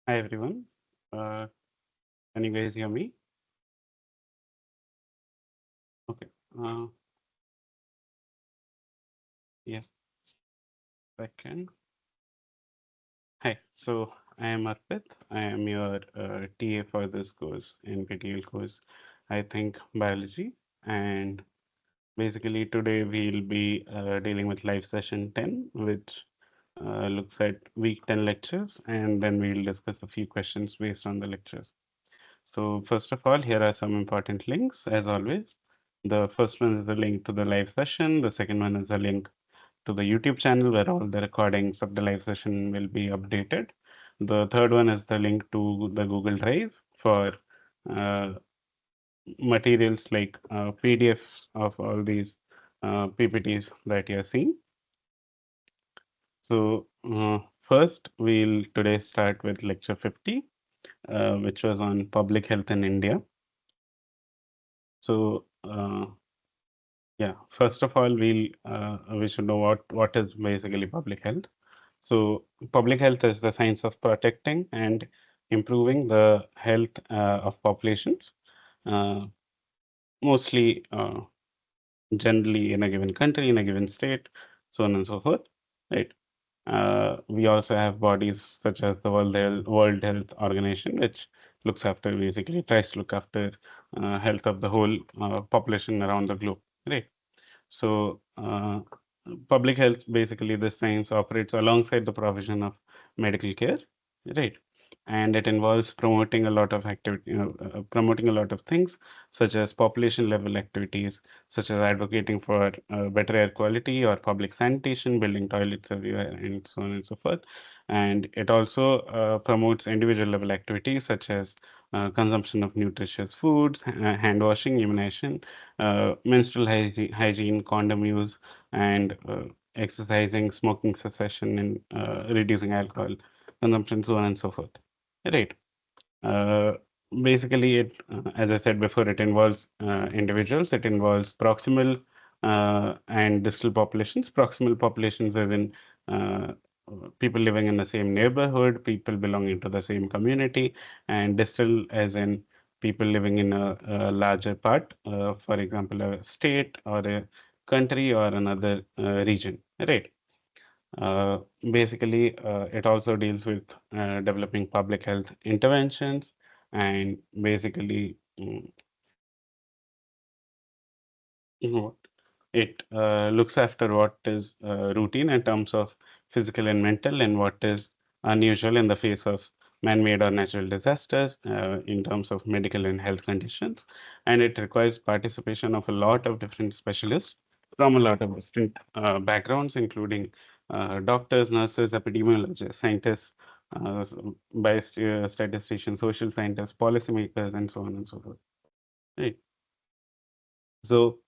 Hi everyone. Uh, can you guys hear me? Okay. Uh, yes, second. Hi. So I am Arpit. I am your TA for this course, NPTEL course. I think biology. And basically today we'll be dealing with live session 10, which looks at week 10 lectures, and then we'll discuss a few questions based on the lectures. So first of all, here are some important links as always. The first one is the link to the live session. The second one is a link to the YouTube channel where all the recordings of the live session will be updated. The third one is the link to the Google Drive for uh, materials like PDFs of all these PPTs that you're seeing. So first, we'll today start with lecture 50, which was on public health in India. So yeah, first of all, we should know what is basically public health. So public health is the science of protecting and improving the health of populations, uh, mostly generally in a given country, in a given state, so on and so forth. Right. We also have bodies such as the World Health Organization, which looks after basically tries to look after health of the whole population around the globe. Right. So, public health basically the science operates alongside the provision of medical care, right? And it involves promoting a lot of activity, promoting a lot of things such as population level activities, such as advocating for better air quality or public sanitation, building toilets everywhere, and so on and so forth. And it also promotes individual level activities such as consumption of nutritious foods, hand washing, immunization, menstrual hygiene, condom use, and exercising, smoking cessation, and reducing alcohol consumption, so on and so forth. Right. Uh, Basically, as I said before, it involves individuals. It involves proximal and distal populations. Proximal populations are in uh, people living in the same neighborhood, people belonging to the same community, and distal as in people living in a larger part, for example, a state or a country or another region. Right. Uh, it also deals with developing public health interventions and basically, you know, it looks after what is routine in terms of physical and mental and what is unusual in the face of man-made or natural disasters in terms of medical and health conditions. And it requires participation of a lot of different specialists from a lot of different backgrounds, including doctors, nurses, epidemiologists, scientists, statisticians, social scientists, policymakers, and so on and so forth. Right. So,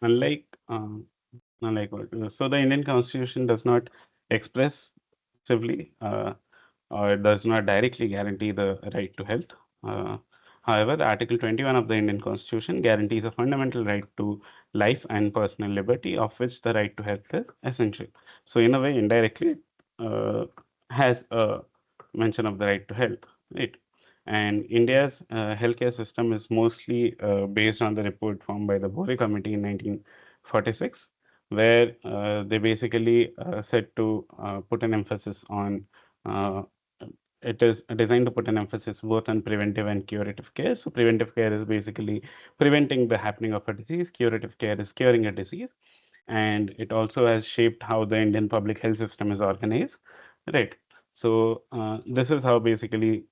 unlike so the Indian Constitution does not expressively or does not directly guarantee the right to health. Uh, However, Article 21 of the Indian Constitution guarantees a fundamental right to life and personal liberty, of which the right to health is essential. So, in a way, indirectly, uh, has a mention of the right to health, right? And India's healthcare system is mostly based on the report formed by the Bore Committee in 1946, where they basically said to put an emphasis on uh, it is designed to put an emphasis both on preventive and curative care. So, preventive care is basically preventing the happening of a disease, curative care is curing a disease, and it also has shaped how the Indian public health system is organized. Right. So, this is how basically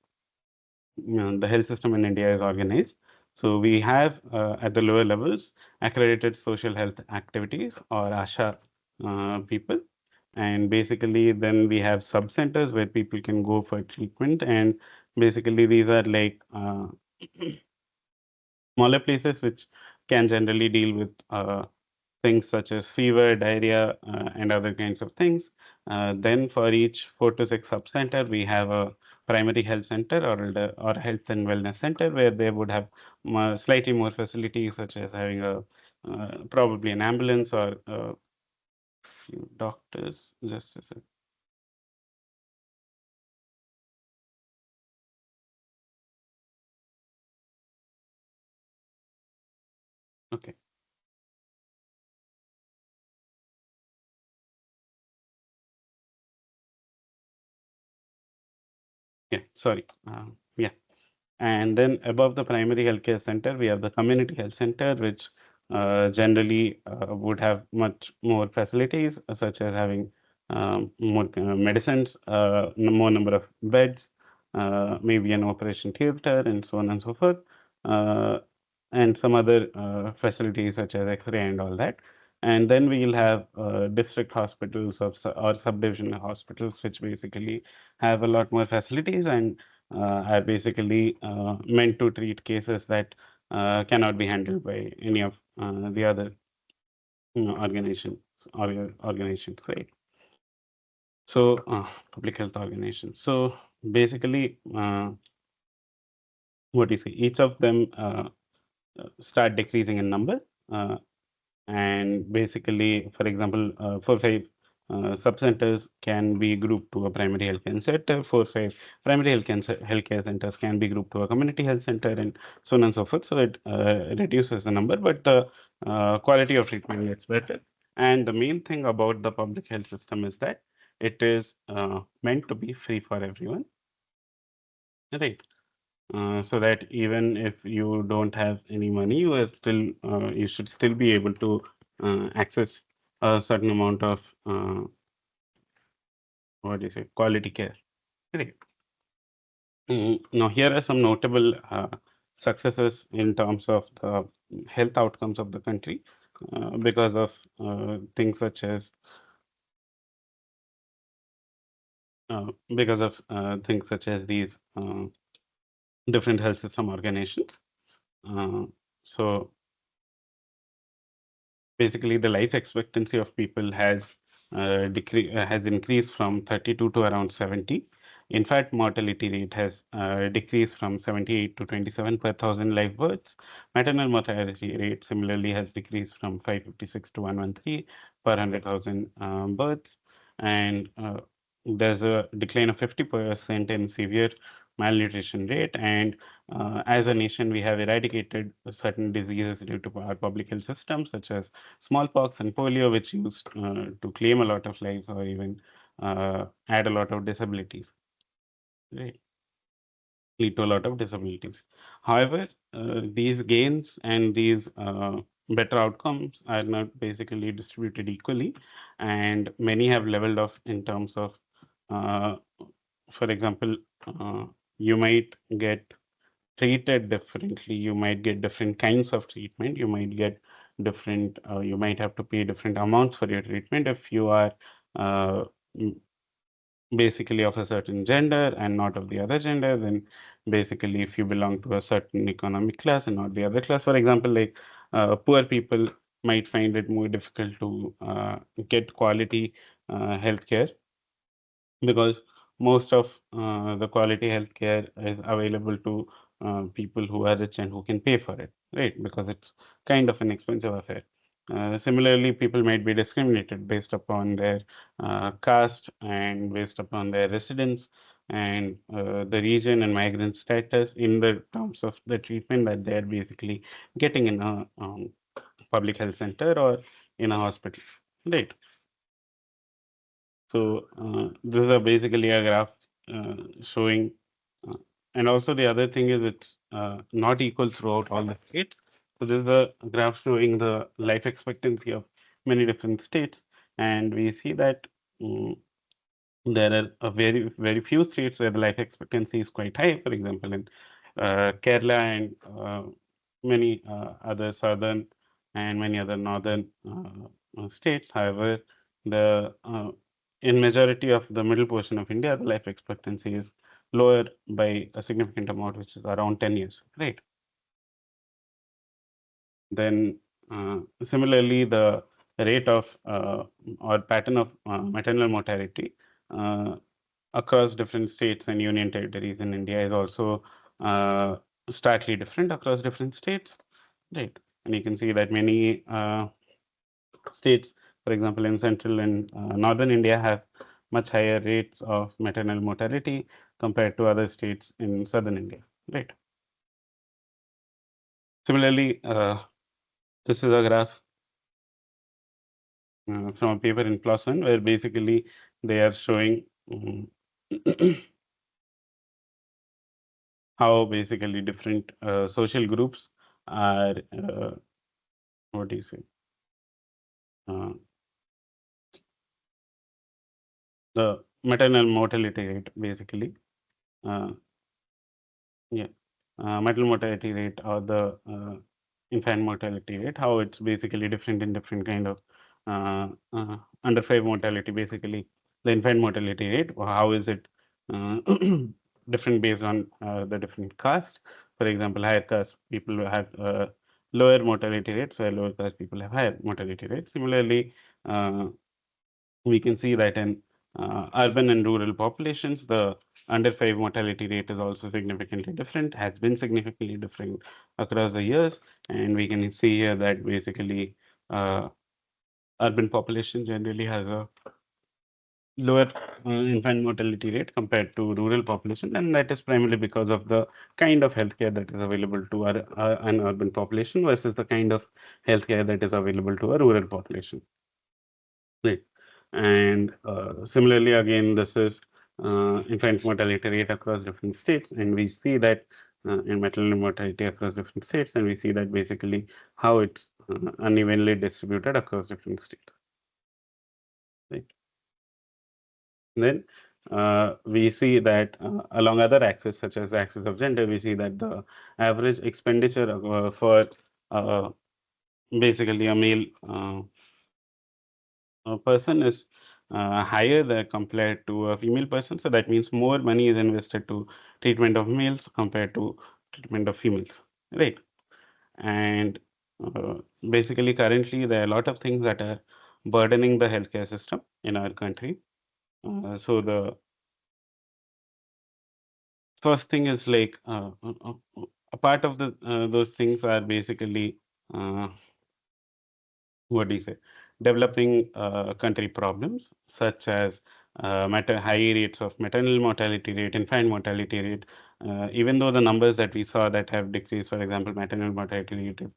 the health system in India is organized. So we have at the lower levels accredited social health activities or ASHA people. And basically, then we have sub centers where people can go for treatment. And basically, these are like smaller places which can generally deal with things such as fever, diarrhea, and other kinds of things. Then for each 4 to 6 sub-center, we have a primary health center or health and wellness center where they would have slightly more facilities such as having a probably an ambulance or a few doctors. Just a sec. Okay. Yeah. Sorry. Yeah. And then above the primary healthcare center, we have the community health center, which generally would have much more facilities, such as having more medicines, more number of beds, maybe an operation theater, and so on and so forth, uh, and some other facilities such as X-ray and all that. And then we'll have district hospitals or subdivision hospitals, which basically have a lot more facilities and are basically meant to treat cases that cannot be handled by any of the other organizations organizations, right? So public health organizations. So basically, what do you say? Each of them start decreasing in number. And basically, for example, 4 5 sub-centers can be grouped to a primary health care center. 4 5 primary healthcare centers can be grouped to a community health center, and so on and so forth. So it reduces the number, but the quality of treatment gets better. And the main thing about the public health system is that it is meant to be free for everyone, right? So that even if you don't have any money, you should still be able to access a certain amount of what do you say, quality care. Correct. Now, here are some notable successes in terms of the health outcomes of the country because of things such as things such as these different health system organizations. Uh, so basically the life expectancy of people has increased from 32 to around 70. Infant mortality rate has decreased from 78 to 27 per thousand live births. Maternal mortality rate similarly has decreased from 556 to 113 per 100,000 births. And there's a decline of 50% in severe malnutrition rate. And as a nation, we have eradicated certain diseases due to our public health system, such as smallpox and polio, which used to claim a lot of lives or even add a lot of disabilities, right? Lead to a lot of disabilities. However, these gains and these better outcomes are not basically distributed equally, and many have leveled off in terms of, uh, for example, uh, you might get treated differently. You might get different kinds of treatment. You might have to pay different amounts for your treatment if you are uh, basically of a certain gender and not of the other gender. Then basically if you belong to a certain economic class and not the other class, for example, like poor people might find it more difficult to get quality healthcare because most of the quality healthcare is available to people who are rich and who can pay for it, right? Because it's kind of an expensive affair. Similarly, people might be discriminated based upon their caste and based upon their residence and the region and migrant status in the terms of the treatment that they're basically getting in a public health center or in a hospital, right? So this is basically a graph showing, uh, and also the other thing is it's not equal throughout all the states. So this is a graph showing the life expectancy of many different states, and we see that mm, there are a very few states where the life expectancy is quite high. For example, in Kerala and many other southern and many other northern states. However, the in majority of the middle portion of India, the life expectancy is lower by a significant amount, which is around 10 years, right? Then, similarly, the rate of or pattern of maternal mortality uh, across different states and union territories in India is also uh, starkly different across different states, right? And you can see that many states, for example, in central and northern India, have much higher rates of maternal mortality compared to other states in southern India, right? Similarly, This is a graph from a paper in PLOS ONE where basically they are showing how basically different social groups are, what do you say, uh, the maternal mortality rate basically. Uh, Yeah. Maternal mortality rate or the infant mortality rate, how it's basically different in different kind of under five mortality, basically the infant mortality rate, or how is it uh, different based on the different caste. For example, higher caste people will have lower mortality rates, while lower caste people have higher mortality rates. Similarly, uh, we can see that in urban and rural populations, the under 5 mortality rate is also significantly different, has been significantly different across the years. And we can see here that basically uh, urban population generally has a lower infant mortality rate compared to rural population, and that is primarily because of the kind of healthcare that is available to an urban population versus the kind of healthcare that is available to a rural population. Right. And similarly, again, this is infant mortality rate across different states, and we see that in maternal mortality across different states, and we see that basically how it's unevenly distributed across different states. Right. Then we see that along other axes, such as the axis of gender, we see that the average expenditure for uh, basically a male a person is higher than compared to a female person. So that means more money is invested to treatment of males compared to treatment of females, right? And uh, basically, currently, there are a lot of things that are burdening the healthcare system in our country. So the first thing is like a part of the those things are basically uh, what do you say, developing country problems such as high rates of maternal mortality rate, infant mortality rate. Even though the numbers that we saw that have decreased, for example, maternal mortality rate is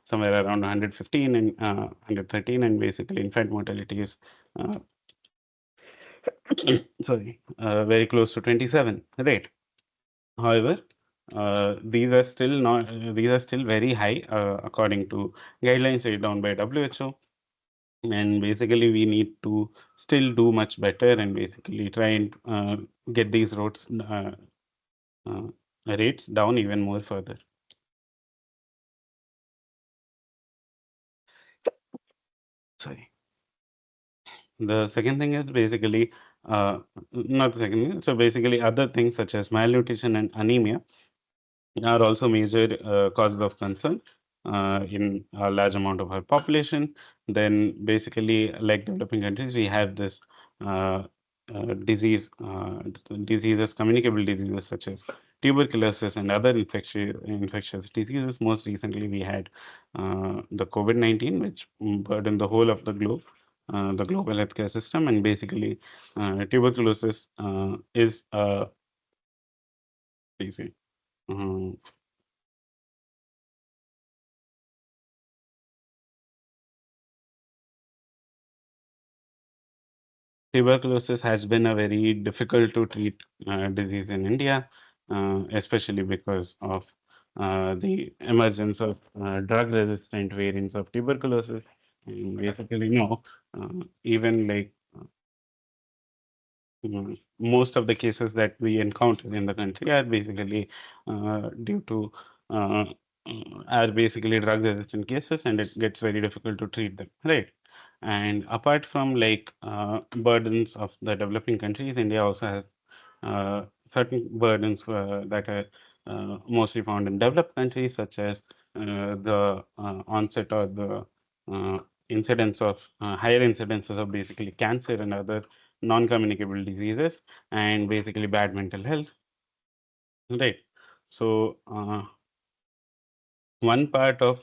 somewhere around 115 and 113, and basically infant mortality is uh, sorry, very close to 27, right? However, these are still very high according to guidelines laid down by WHO. And basically, we need to still do much better and basically try and get these uh, rates down even more further. Sorry. The second thing is basically, not the second thing, so basically other things such as malnutrition and anemia are also major causes of concern in a large amount of our population. Then, basically, like developing countries, we have this uh, diseases, communicable diseases such as tuberculosis and other infectious diseases. Most recently, we had the COVID-19, which burdened the whole of the globe. The global healthcare system, and basically tuberculosis is disease. uh, Tuberculosis has been a very difficult to treat disease in India, especially because of the emergence of drug-resistant variants of tuberculosis. And basically, no, even like most of the cases that we encounter in the country are basically due to uh, are basically drug resistant cases, and it gets very difficult to treat them, right? And apart from like burdens of the developing countries, India also has certain burdens that are mostly found in developed countries, such as the onset or the uh, incidence of higher incidences of basically cancer and other non-communicable diseases, and basically bad mental health, right? So one part of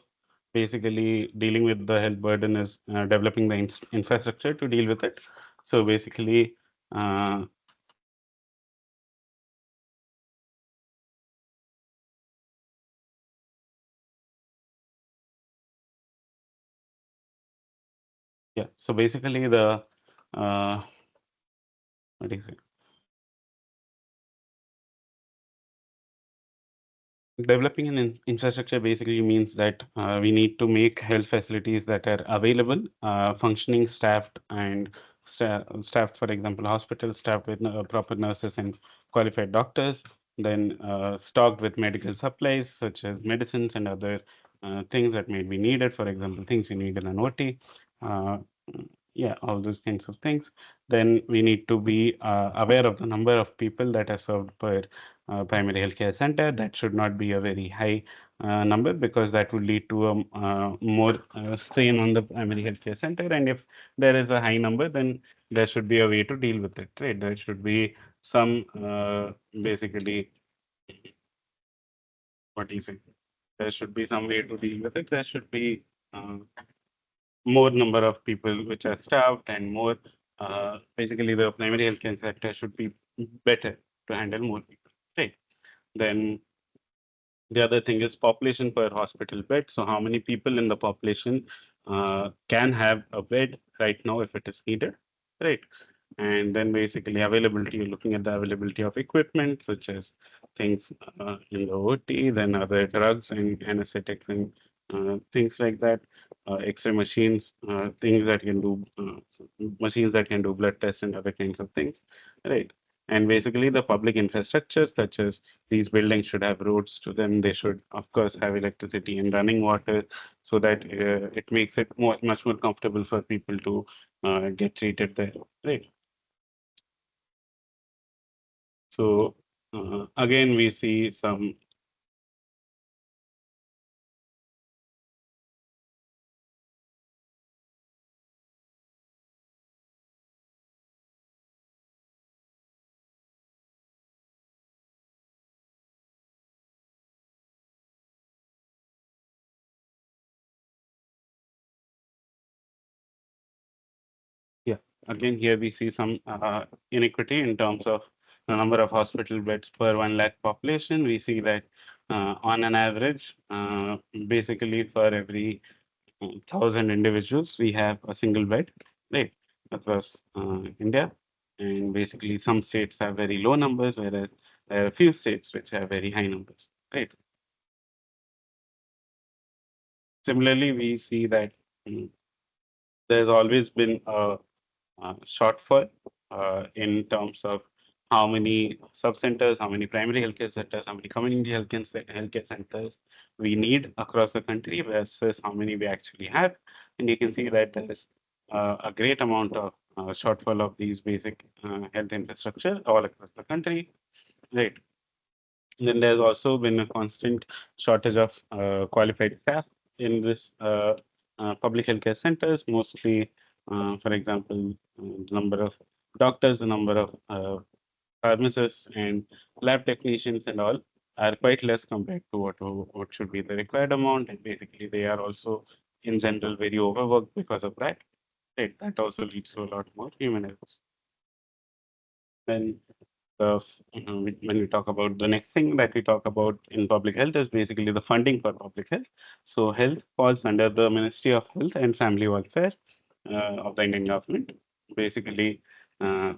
basically dealing with the health burden is developing the infrastructure to deal with it. So basically, uh, Yeah. So basically, the what do you say? Developing an infrastructure basically means that we need to make health facilities that are available, functioning, staffed, and staffed, for example, hospitals staffed with proper nurses and qualified doctors, then stocked with medical supplies such as medicines and other things that may be needed, for example, things you need in an OT. Uh, yeah, all those kinds of things. Then we need to be aware of the number of people that are served per primary healthcare center. That should not be a very high number because that would lead to a more strain on the primary healthcare center. And if there is a high number, then there should be a way to deal with it, right? There should be some basically, what do you say? There should be some way to deal with it. There should be uh, more number of people which are staffed and more basically the primary healthcare sector should be better to handle more people, right? Then the other thing is population per hospital bed. So how many people in the population can have a bed right now if it is needed, right? And then basically availability, you're looking at the availability of equipment such as things in the OT, then other drugs and anesthetics and things like that, X-ray machines, things that can do machines that can do blood tests and other kinds of things, right? And basically the public infrastructure such as these buildings should have roads to them. They should, of course, have electricity and running water so that it makes it much more comfortable for people to get treated there, right? So again, we see some, yeah, again, here we see some inequity in terms of the number of hospital beds per 1 lakh population. We see that on an average, basically for every 1,000 individuals, we have a single bed, right, across India. And basically, some states have very low numbers, whereas there are a few states which have very high numbers, right? Similarly, we see that mm, there's always been a shortfall in terms of how many sub-centers, how many primary healthcare centers, how many community healthcare centers we need across the country versus how many we actually have. And you can see that there is a great amount of shortfall of these basic health infrastructure all across the country. Right. Then there's also been a constant shortage of qualified staff in this public healthcare centers, mostly, for example, the number of doctors, the number of pharmacists and lab technicians and all are quite less compared to what should be the required amount. And basically, they are also in general very overworked because of that. Right. That also leads to a lot more human errors. Then when we talk about the next thing that we talk about in public health is basically the funding for public health. So health falls under the Ministry of Health and Family Welfare of the Indian government. Basically, uh,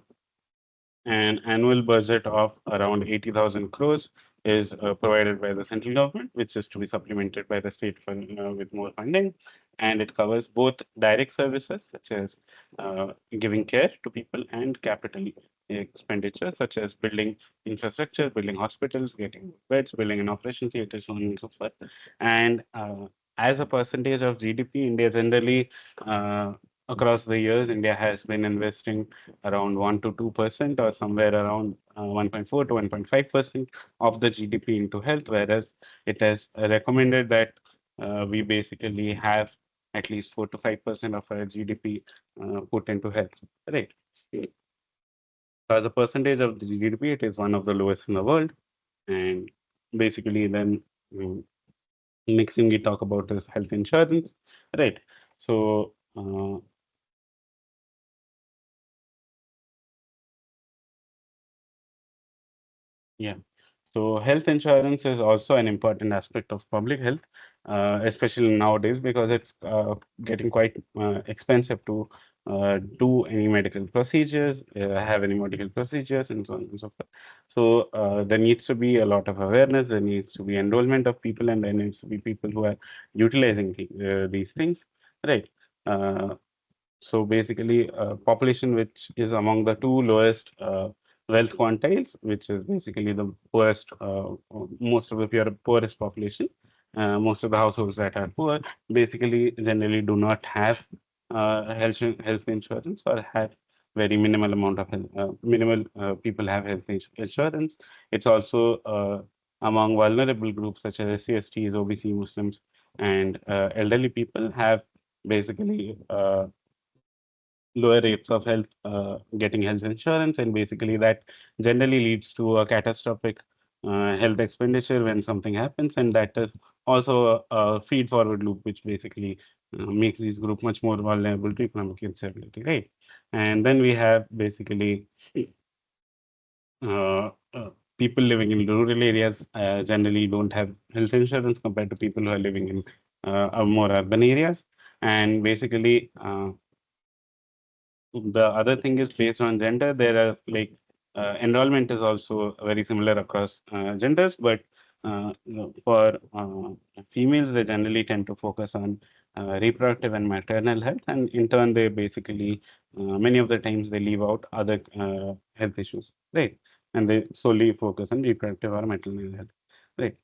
an annual budget of around 80,000 crores is provided by the central government, which is to be supplemented by the state fund with more funding. And it covers both direct services, such as giving care to people, and capital expenditure, such as building infrastructure, building hospitals, getting beds, building an operation theater, so on and so forth. And as a percentage of GDP, India generally, across the years, India has been investing around 1 to 2% or somewhere around 1.4 to 1.5% of the GDP into health, whereas it has recommended that we basically have at least 4 to 5% of our GDP put into health, right? As a percentage of the GDP, it is one of the lowest in the world. And basically, then mm, next thing we talk about is health insurance, right? So, yeah. So health insurance is also an important aspect of public health. especially nowadays because it's getting quite expensive to do any medical procedures, have any medical procedures, and so on and so forth. So there needs to be a lot of awareness. There needs to be enrollment of people, and there needs to be people who are utilizing these things, right? Uh, so basically, population which is among the two lowest wealth quantiles, which is basically the poorest, most of the poorest population, most of the households that are poor, basically generally do not have health insurance or have very minimal amount of minimal people have insurance. It's also among vulnerable groups such as SC, STs, OBC, Muslims, and elderly people have basically lower rates of health getting health insurance, and basically that generally leads to a catastrophic health expenditure when something happens, and that is also a feed forward loop which basically makes these group much more vulnerable to economic instability, right? And then we have basically uh, uh, people living in rural areas generally don't have health insurance compared to people who are living in more urban areas, and basically the other thing is based on gender. There are like enrollment is also very similar across genders, but for females, they generally tend to focus on reproductive and maternal health, and in turn, they basically many of the times they leave out other health issues, right? And they solely focus on reproductive or maternal health, right?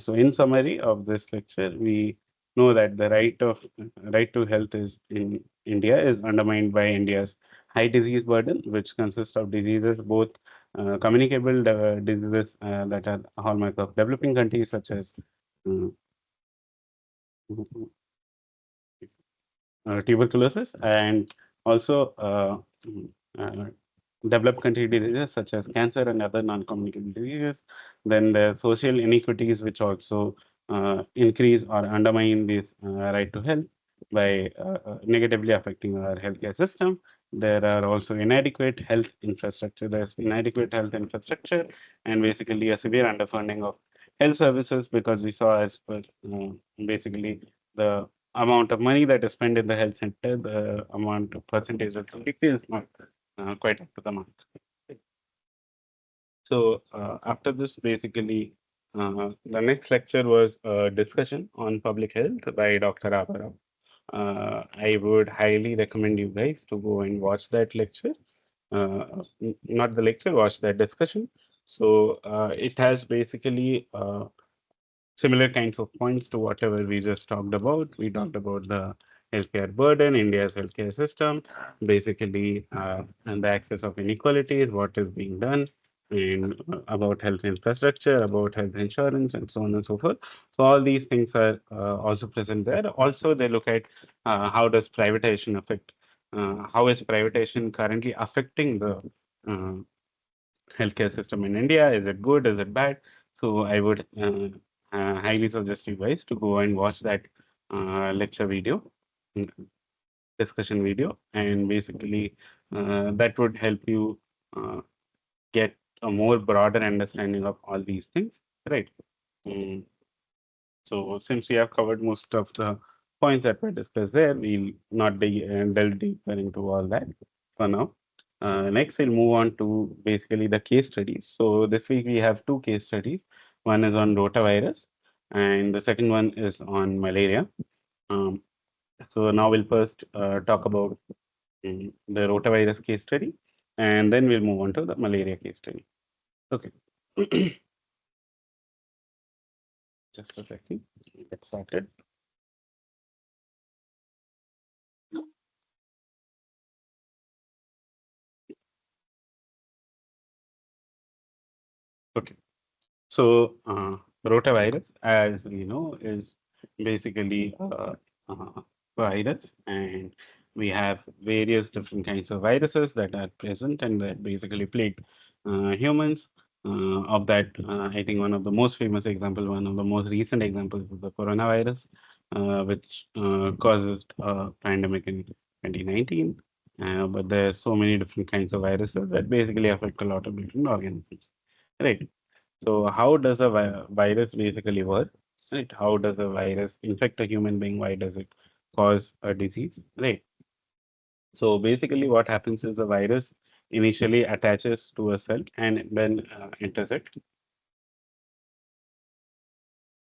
So, in summary of this lecture, we know that the right to health is in India is undermined by India's high disease burden, which consists of diseases both communicable diseases that are a hallmark of developing countries, such as uh, tuberculosis, and also mm, uh, developed country diseases such as cancer and other non-communicable diseases. Then the social inequities, which also increase or undermine this right to health by negatively affecting our healthcare system. There are also inadequate health infrastructure. There's inadequate health infrastructure and basically a severe underfunding of health services, because we saw as per basically the amount of money that is spent in the health center, the amount of percentage of GDP is not quite up to the mark. So after this, basically, the next lecture was a discussion on public health by Dr. Abharav. I would highly recommend you guys to go and watch that lecture. Not the lecture, watch that discussion. So it has basically similar kinds of points to whatever we just talked about. We talked about the healthcare burden, India's healthcare system, basically, and the access of inequalities, what is being done, and about health infrastructure, about health insurance, and so on and so forth. So all these things are also present there. Also, they look at how does privatization affect, how is privatization currently affecting the uh, healthcare system in India. Is it good? Is it bad? So I would highly suggest you guys to go and watch that lecture video, mm, discussion video, and basically that would help you uh, get a more broader understanding of all these things, right? Mm, so since we have covered most of the points that were discussed there, we'll not delve deeper into all that for now. Next, we'll move on to basically the case studies. So this week we have two case studies. One is on rotavirus, and the second one is on malaria. Um, so now we'll first talk about the rotavirus case study, and then we'll move on to the malaria case study. Okay, just a second. Get started. Okay. So, rotavirus, as we know, is basically a virus, and we have various different kinds of viruses that are present and that basically plague humans. Of that, I think one of the most famous example, one of the most recent examples is the coronavirus, which caused a pandemic in 2019. But there are so many different kinds of viruses that basically affect a lot of different organisms. Right. So how does a virus basically work? Right? How does a virus infect a human being? Why does it cause a disease? Right. So basically, what happens is the virus initially attaches to a cell and then enters it.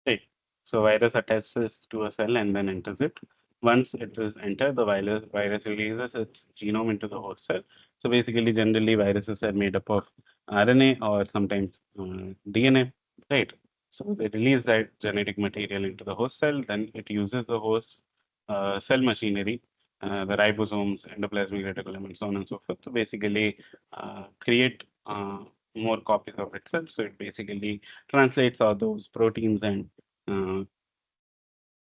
Right. So virus attaches to a cell and then enters it. Once it is entered, the virus releases its genome into the host cell. So basically, generally, viruses are made up of RNA or sometimes DNA. Right. So they release that genetic material into the host cell. Then it uses the host cell machinery, the ribosomes, endoplasmic reticulum, and so on and so forth, to basically create more copies of itself. So it basically translates all those proteins and uh,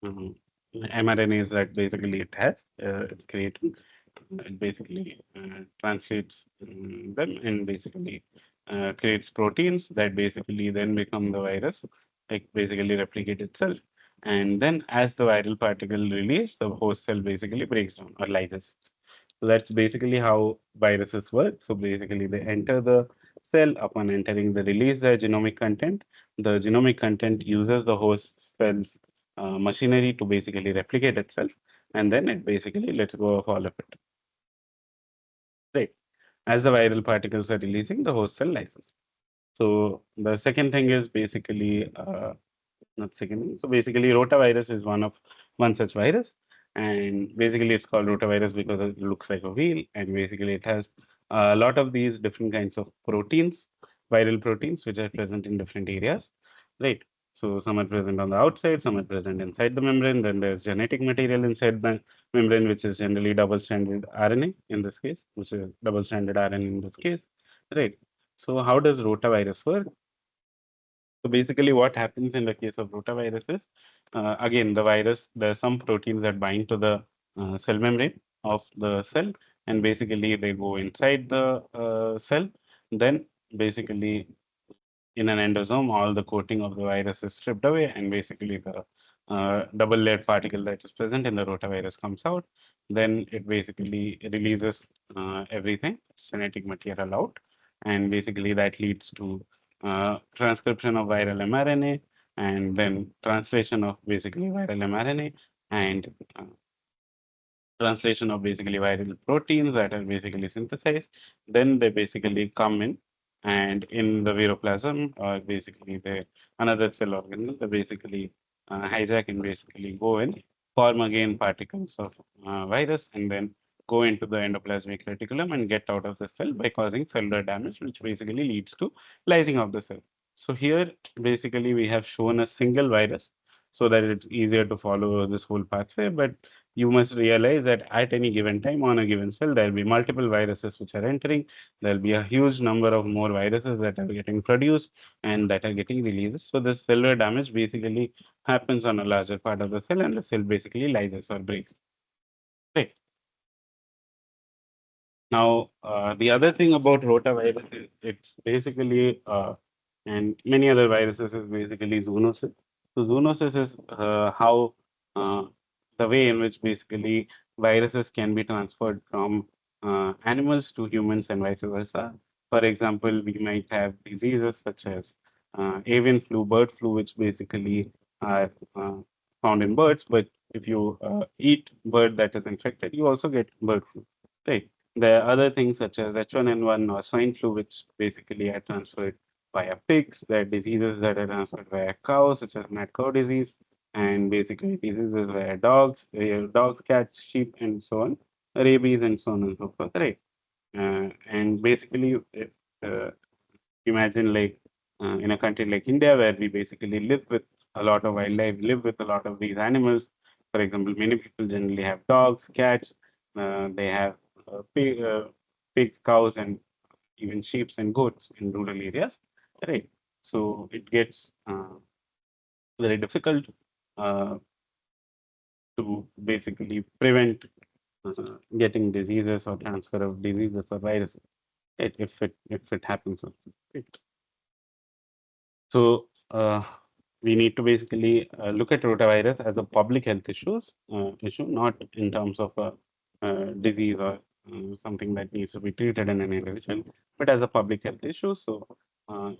um, mRNAs that basically it has. It's creating. It basically translates them and basically creates proteins that basically then become the virus, like basically replicate itself. And then as the viral particle release, the host cell basically breaks down or lyses. So that's basically how viruses work. So basically they enter the cell. Upon entering, they release their genomic content. The genomic content uses the host cell's machinery to basically replicate itself, and then it basically lets go of all of it. Right. As the viral particles are releasing, the host cell lyses. So the second thing is basically not second thing. So basically, rotavirus is one such virus, and basically it's called rotavirus because it looks like a wheel, and basically it has a lot of these different kinds of proteins, viral proteins, which are present in different areas, right? So some are present on the outside, some are present inside the membrane. Then there's genetic material inside the membrane, which is generally double-stranded RNA in this case, which is double-stranded RNA in this case, right? So how does rotavirus work? So basically, what happens in the case of rotavirus is, again, the virus, there are some proteins that bind to the cell membrane of the cell, and basically they go inside the cell. Then basically in an endosome, all the coating of the virus is stripped away, and basically the double layered particle that is present in the rotavirus comes out. Then it basically releases everything, genetic material out, and basically that leads to transcription of viral mRNA, and then translation of basically viral mRNA, and translation of basically viral proteins that are basically synthesized. Then they basically come in, and in the viroplasm, or basically the another cell organelle, they basically hijack and basically go in, form again particles of virus, and then go into the endoplasmic reticulum and get out of the cell by causing cellular damage, which basically leads to lysing of the cell. So here, basically, we have shown a single virus so that it's easier to follow this whole pathway. But you must realize that at any given time on a given cell, there will be multiple viruses which are entering. There will be a huge number of more viruses that are getting produced and that are getting released. So the cellular damage basically happens on a larger part of the cell, and the cell basically lyses or breaks. Right. Now, the other thing about rotavirus is it's basically, and many other viruses is basically zoonosis. So zoonosis is how the way in which basically viruses can be transferred from animals to humans and vice versa. For example, we might have diseases such as avian flu, bird flu, which basically are found in birds. But if you eat bird that is infected, you also get bird flu. Right. There are other things such as H1N1 or swine flu, which basically are transferred via pigs. There are diseases that are transferred via cows, such as mad cow disease, and basically diseases via dogs, cats, sheep, and so on, rabies, and so on and so forth. Right. And basically, if, imagine like in a country like India, where we basically live with a lot of wildlife, live with a lot of these animals. For example, many people generally have dogs, cats, they have pigs, cows, and even sheep and goats in rural areas. Right. So it gets very difficult uh, to basically prevent getting diseases or transfer of diseases or viruses if it happens. Also. Right. So we need to basically look at rotavirus as a public health issue, not in terms of a disease or something that needs to be treated in an individual, but as a public health issue. So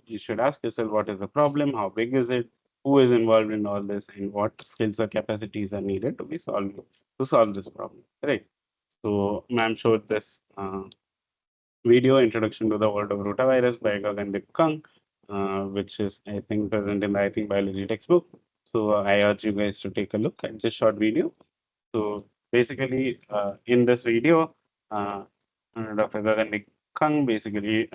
you should ask yourself, what is the problem? How big is it? who is involved in all this, and what skills or capacities are needed to solve this problem, right? So, ma'am showed this video introduction to the world of rotavirus by Gagan Kang, which is, I think, present in the, I think, biology textbook. So, I urge you guys to take a look at this short video. So, basically, in this video, uh, Dr. Gagan Kang basically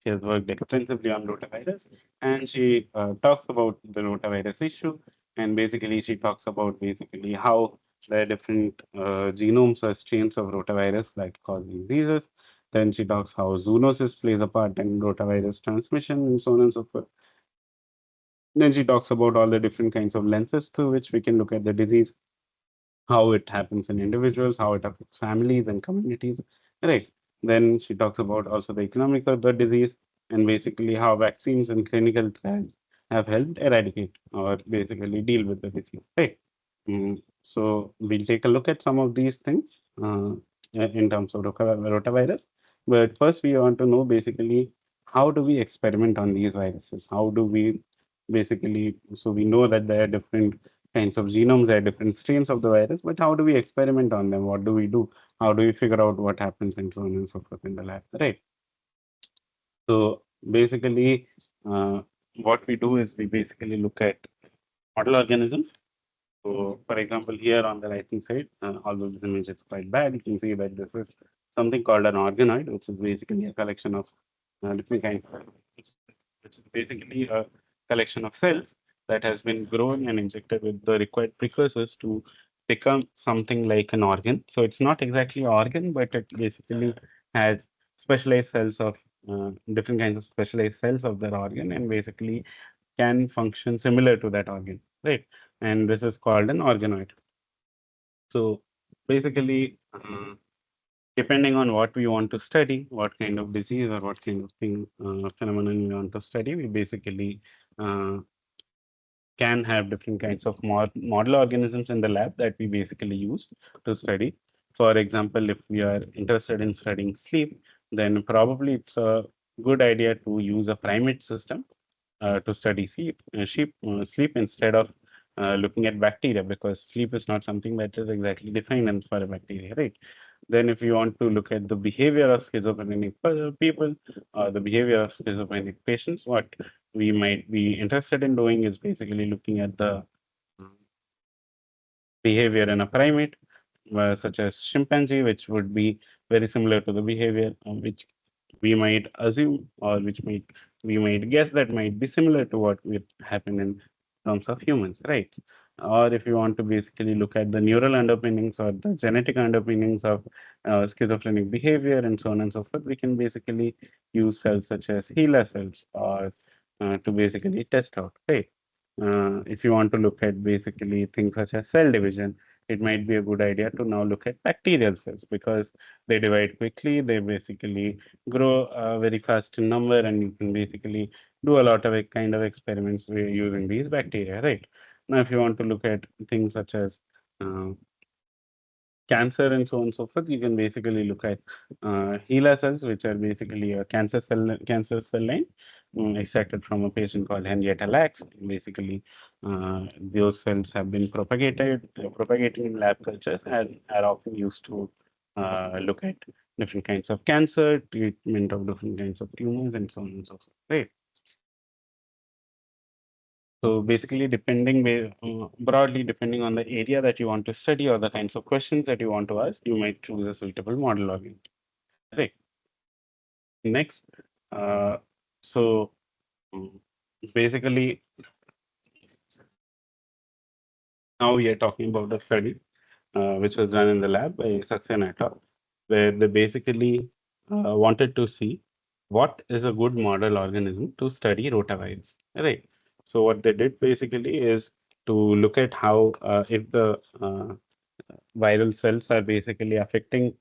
she has worked extensively on rotavirus, and she talks about the rotavirus issue. And basically, she talks about basically how there are different genomes or strains of rotavirus that cause diseases. Then she talks how zoonosis plays a part in rotavirus transmission and so on and so forth. Then she talks about all the different kinds of lenses through which we can look at the disease, how it happens in individuals, how it affects families and communities, right? Then she talks about also the economics of the disease and basically how vaccines and clinical trials have helped eradicate or basically deal with the disease, right? So we'll take a look at some of these things in terms of rotavirus. But first, we want to know basically how do we experiment on these viruses? How do we basically, so we know that there are different kinds of genomes, there are different strains of the virus, but how do we experiment on them? What do we do? How do we figure out what happens and so on and so forth in the lab, right? So basically, what we do is we basically look at model organisms. So, for example, here on the right hand side, although this image is quite bad, you can see that this is something called an organoid, which is basically a collection of different kinds of, which is basically a collection of cells that has been grown and injected with the required precursors to become something like an organ. So it's not exactly an organ, but it basically has specialized cells of different kinds of specialized cells of that organ, and basically can function similar to that organ, right? And this is called an organoid. So basically, depending on what we want to study, what kind of disease or what kind of thing phenomenon we want to study, we basically uh, can have different kinds of model organisms in the lab that we basically use to study. For example, if we are interested in studying sleep, then probably it's a good idea to use a primate system to study sleep instead of looking at bacteria, because sleep is not something that is exactly defined for a bacteria, right? Then, if you want to look at the behavior of schizophrenic people or the behavior of schizophrenic patients, what we might be interested in doing is basically looking at the behavior in a primate, such as chimpanzee, which would be very similar to the behavior which we might assume or which might we might guess that might be similar to what would happen in terms of humans, right? Or if you want to basically look at the neural underpinnings or the genetic underpinnings of schizophrenic behavior and so on and so forth, we can basically use cells such as HeLa cells or to basically test out, right? If you want to look at basically things such as cell division, it might be a good idea to now look at bacterial cells because they divide quickly. They basically grow very fast in number, and you can basically do a lot of kind of experiments using these bacteria, right? Now, if you want to look at things such as uh, cancer and so on and so forth, you can basically look at HeLa cells, which are basically a cancer cell line extracted from a patient called Henrietta Lacks. Basically, those cells have been propagated in lab cultures and are often used to look at different kinds of cancer, treatment of different kinds of tumors, and so on and so forth. Right. So basically, broadly, depending on the area that you want to study or the kinds of questions that you want to ask, you might choose a suitable model organ. Right. Next, uh, so mm, basically, now we are talking about a study which was done in the lab by Saxena et al., where they basically wanted to see what is a good model organism to study rotavirus. Right. So what they did basically is to look at how if the viral cells are basically affecting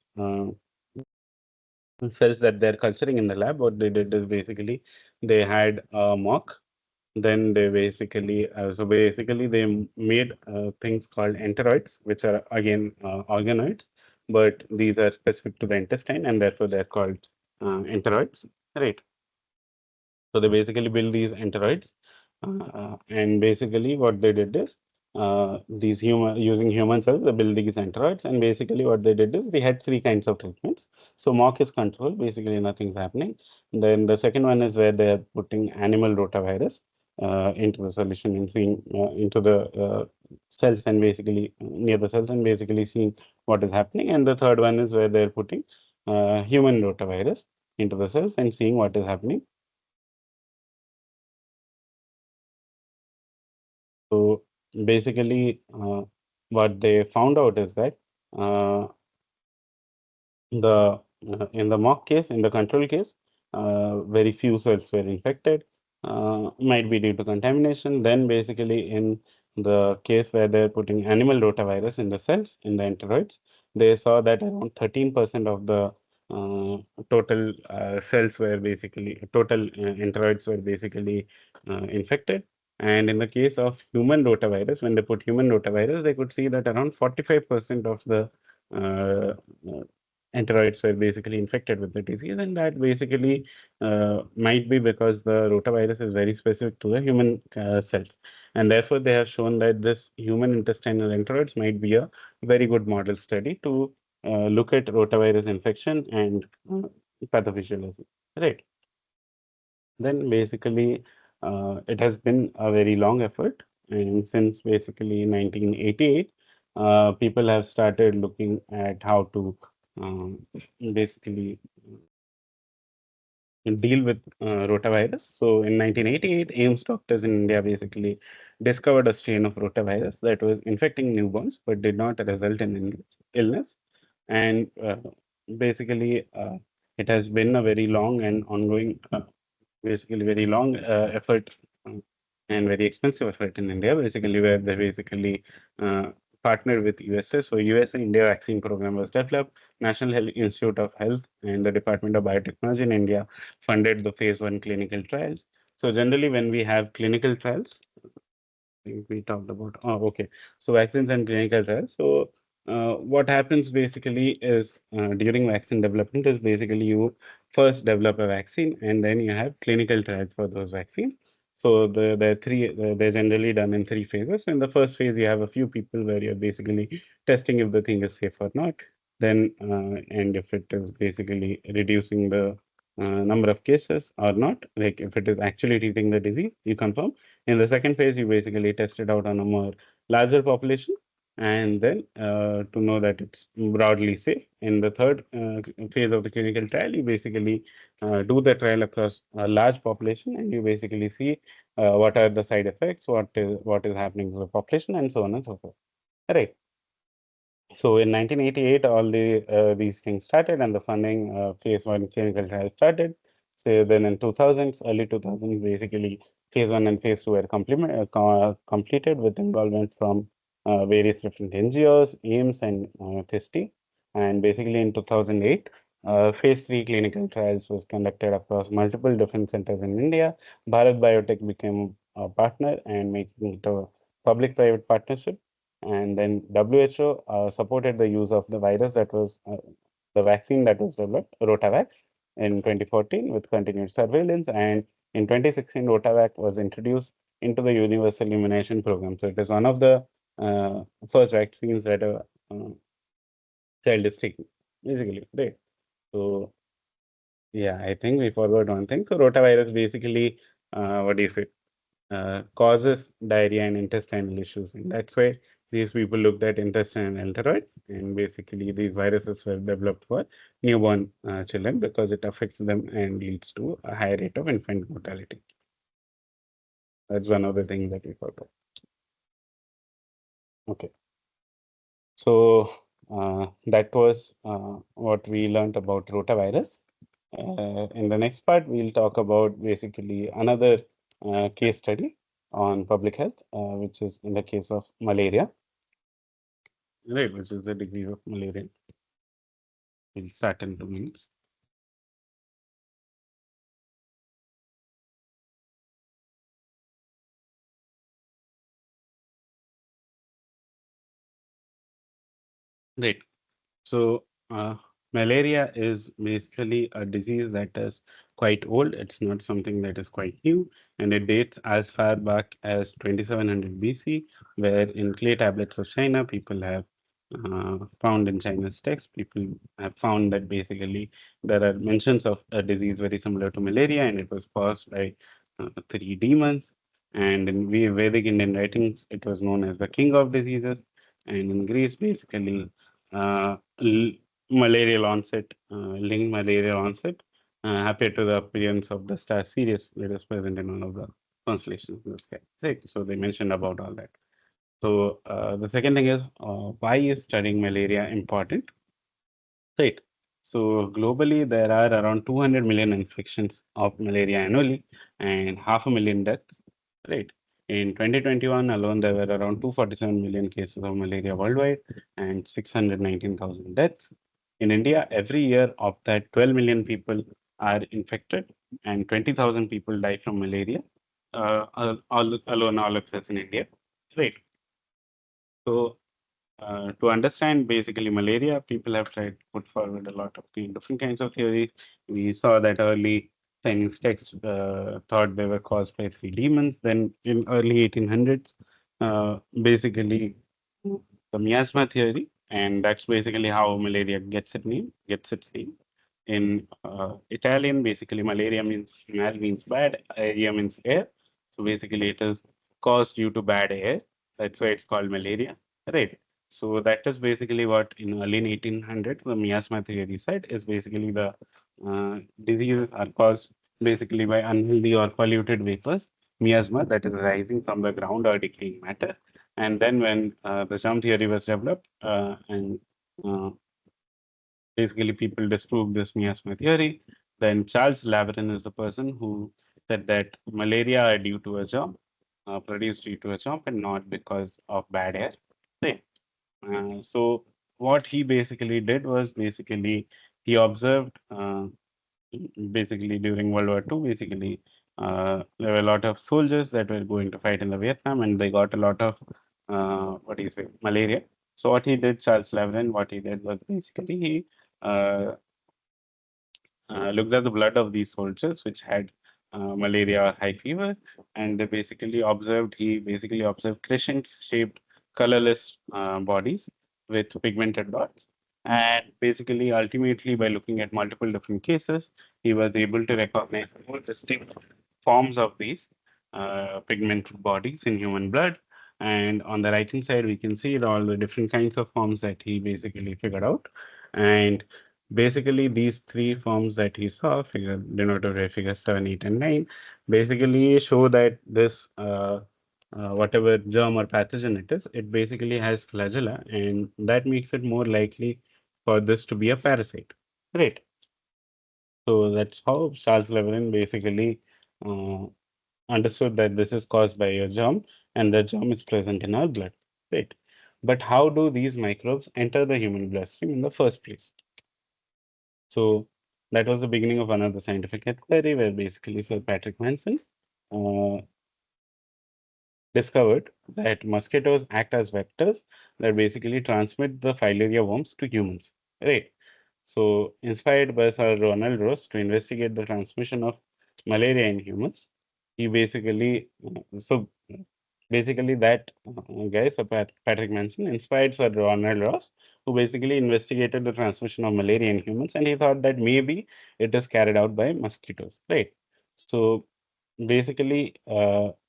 cells that they're culturing in the lab. What they did is basically they had a mock. Then they basically, they made things called enteroids, which are again organoids, but these are specific to the intestine, and therefore they're called enteroids, right? So they basically build these enteroids, And basically, what they did is these using human cells, they build these enteroids. And basically, what they did is they had three kinds of treatments. So mock is control, basically nothing's happening. Then the second one is where they are putting animal rotavirus into the solution and seeing into the cells and basically near the cells and basically seeing what is happening. And the third one is where they're putting human rotavirus into the cells and seeing what is happening. So basically, what they found out is that uh, the in the mock case, in the control case, very few cells were infected, might be due to contamination. Then basically in the case where they're putting animal rotavirus in the cells, in the enteroids, they saw that around 13% of the total cells were basically, total enteroids were basically infected. And in the case of human rotavirus, when they put human rotavirus, they could see that around 45% of the uh, enteroids were basically infected with the disease, and that basically might be because the rotavirus is very specific to the human cells, and therefore they have shown that this human intestinal enteroids might be a very good model study to look at rotavirus infection and pathophysiology. Right. Then basically, it has been a very long effort, and since basically 1988, people have started looking at how to basically deal with rotavirus. So in 1988, AIMS doctors in India basically discovered a strain of rotavirus that was infecting newborns but did not result in illness. And basically, it has been a very long and ongoing basically very long effort um, and very expensive effort in India, basically where they basically uh, partnered with USA. So USA India vaccine program was developed. National Health Institute of Health and the Department of Biotechnology in India funded the phase one clinical trials. So generally, when we have clinical trials, think we talked about. Oh, okay. So vaccines and clinical trials. So what happens basically is during vaccine development is basically you first develop a vaccine and then you have clinical trials for those vaccines. So they're generally done in three phases. So in the first phase, you have a few people where you're basically testing if the thing is safe or not. Then and if it is basically reducing the number of cases or not, like if it is actually treating the disease, you confirm. In the second phase, you basically test it out on a more larger population, and then to know that it's broadly safe. In the third phase of the clinical trial, you basically do the trial across a large population, and you basically see what are the side effects, what is happening to the population, and so on and so forth. Right. So in 1988, all these things started, and the funding phase one clinical trial started. So then in 2000s, early 2000s, basically phase one and phase two were completed with involvement from various different NGOs, AIMS, and THIST. And basically in 2008, phase three clinical trials was conducted across multiple different centers in India. Bharat Biotech became a partner and making it a public-private partnership, and then WHO supported the use of the virus that was the vaccine that was developed, Rotavac, in 2014 with continued surveillance. And in 2016, Rotavac was introduced into the universal immunization program. So it is one of the uh, first vaccines that a child is taking, basically. Right. So yeah, I think we forgot one thing. So rotavirus basically, what do you say? Causes diarrhea and intestinal issues. And that's why these people looked at intestinal enteroids. And basically, these viruses were developed for newborn children because it affects them and leads to a high rate of infant mortality. That's one of the things that we forgot. Okay. So that was what we learned about rotavirus. In the next part, we'll talk about basically another case study on public health, which is in the case of malaria. Right, which is the disease of malaria. We'll start in 2 minutes. Right. So, malaria is basically a disease that is quite old. It's not something that is quite new, and it dates as far back as 2700 BC, where in clay tablets of China, people have found in China's text, people have found that basically there are mentions of a disease very similar to malaria, and it was caused by three demons. And in Vedic Indian writings, it was known as the king of diseases. And in Greece, basically, malarial onset, linked malarial onset, appeared to the appearance of the star Sirius that is present in one of the constellations in the sky. Right. So they mentioned about all that. So the second thing is why is studying malaria important? Right. So globally, there are around 200 million infections of malaria annually and half a million deaths. Right. In 2021 alone, there were around 247 million cases of malaria worldwide and 619,000 deaths. In India, every year of that, 12 million people are infected and 20,000 people die from malaria, all across in India. Right. So to understand basically malaria, people have tried to put forward a lot of different kinds of theories. We saw that early Chinese texts thought they were caused by three demons. Then in early 1800s, basically the miasma theory, and that's basically how malaria gets its name. In Italian, basically malaria means mal means bad, aria means air. So basically it is caused due to bad air. That's why it's called malaria. Right. So that is basically what in early 1800s the miasma theory said is basically the diseases are caused basically by unhealthy or polluted vapors, miasma that is rising from the ground or decaying matter. And then when the germ theory was developed and uh, basically people disproved this miasma theory, then Charles Laveran is the person who said that malaria are due to a germ, produced due to a germ and not because of bad air. Right. So what he basically did was basically he observed basically during World War II, basically there were a lot of soldiers that were going to fight in the Vietnam and they got a lot of what do you say, malaria. So what he did, Charles Laveran, what he did was basically he uh, looked at the blood of these soldiers which had malaria or high fever, and he basically observed crescent shaped colorless bodies with pigmented dots. And basically, ultimately, by looking at multiple different cases, he was able to recognize more distinct forms of these pigmented bodies in human blood. And on the right hand side, we can see all the different kinds of forms that he basically figured out. And basically, these three forms that he saw, figure denoted by figure 7, 8, and 9, basically show that this whatever germ or pathogen it is, it basically has flagella, and that makes it more likely for this to be a parasite. Right. So that's how Charles Leverin basically uh, understood that this is caused by a germ, and the germ is present in our blood. Right. But how do these microbes enter the human bloodstream in the first place? So that was the beginning of another scientific inquiry where basically Sir Patrick Manson uh, discovered that mosquitoes act as vectors that basically transmit the filaria worms to humans. Right. So, inspired by Sir Ronald Ross to investigate the transmission of malaria in humans, he basically, so basically that guy, Sir Patrick Manson, inspired Sir Ronald Ross, who basically investigated the transmission of malaria in humans, and he thought that maybe it is carried out by mosquitoes, right? So, basically,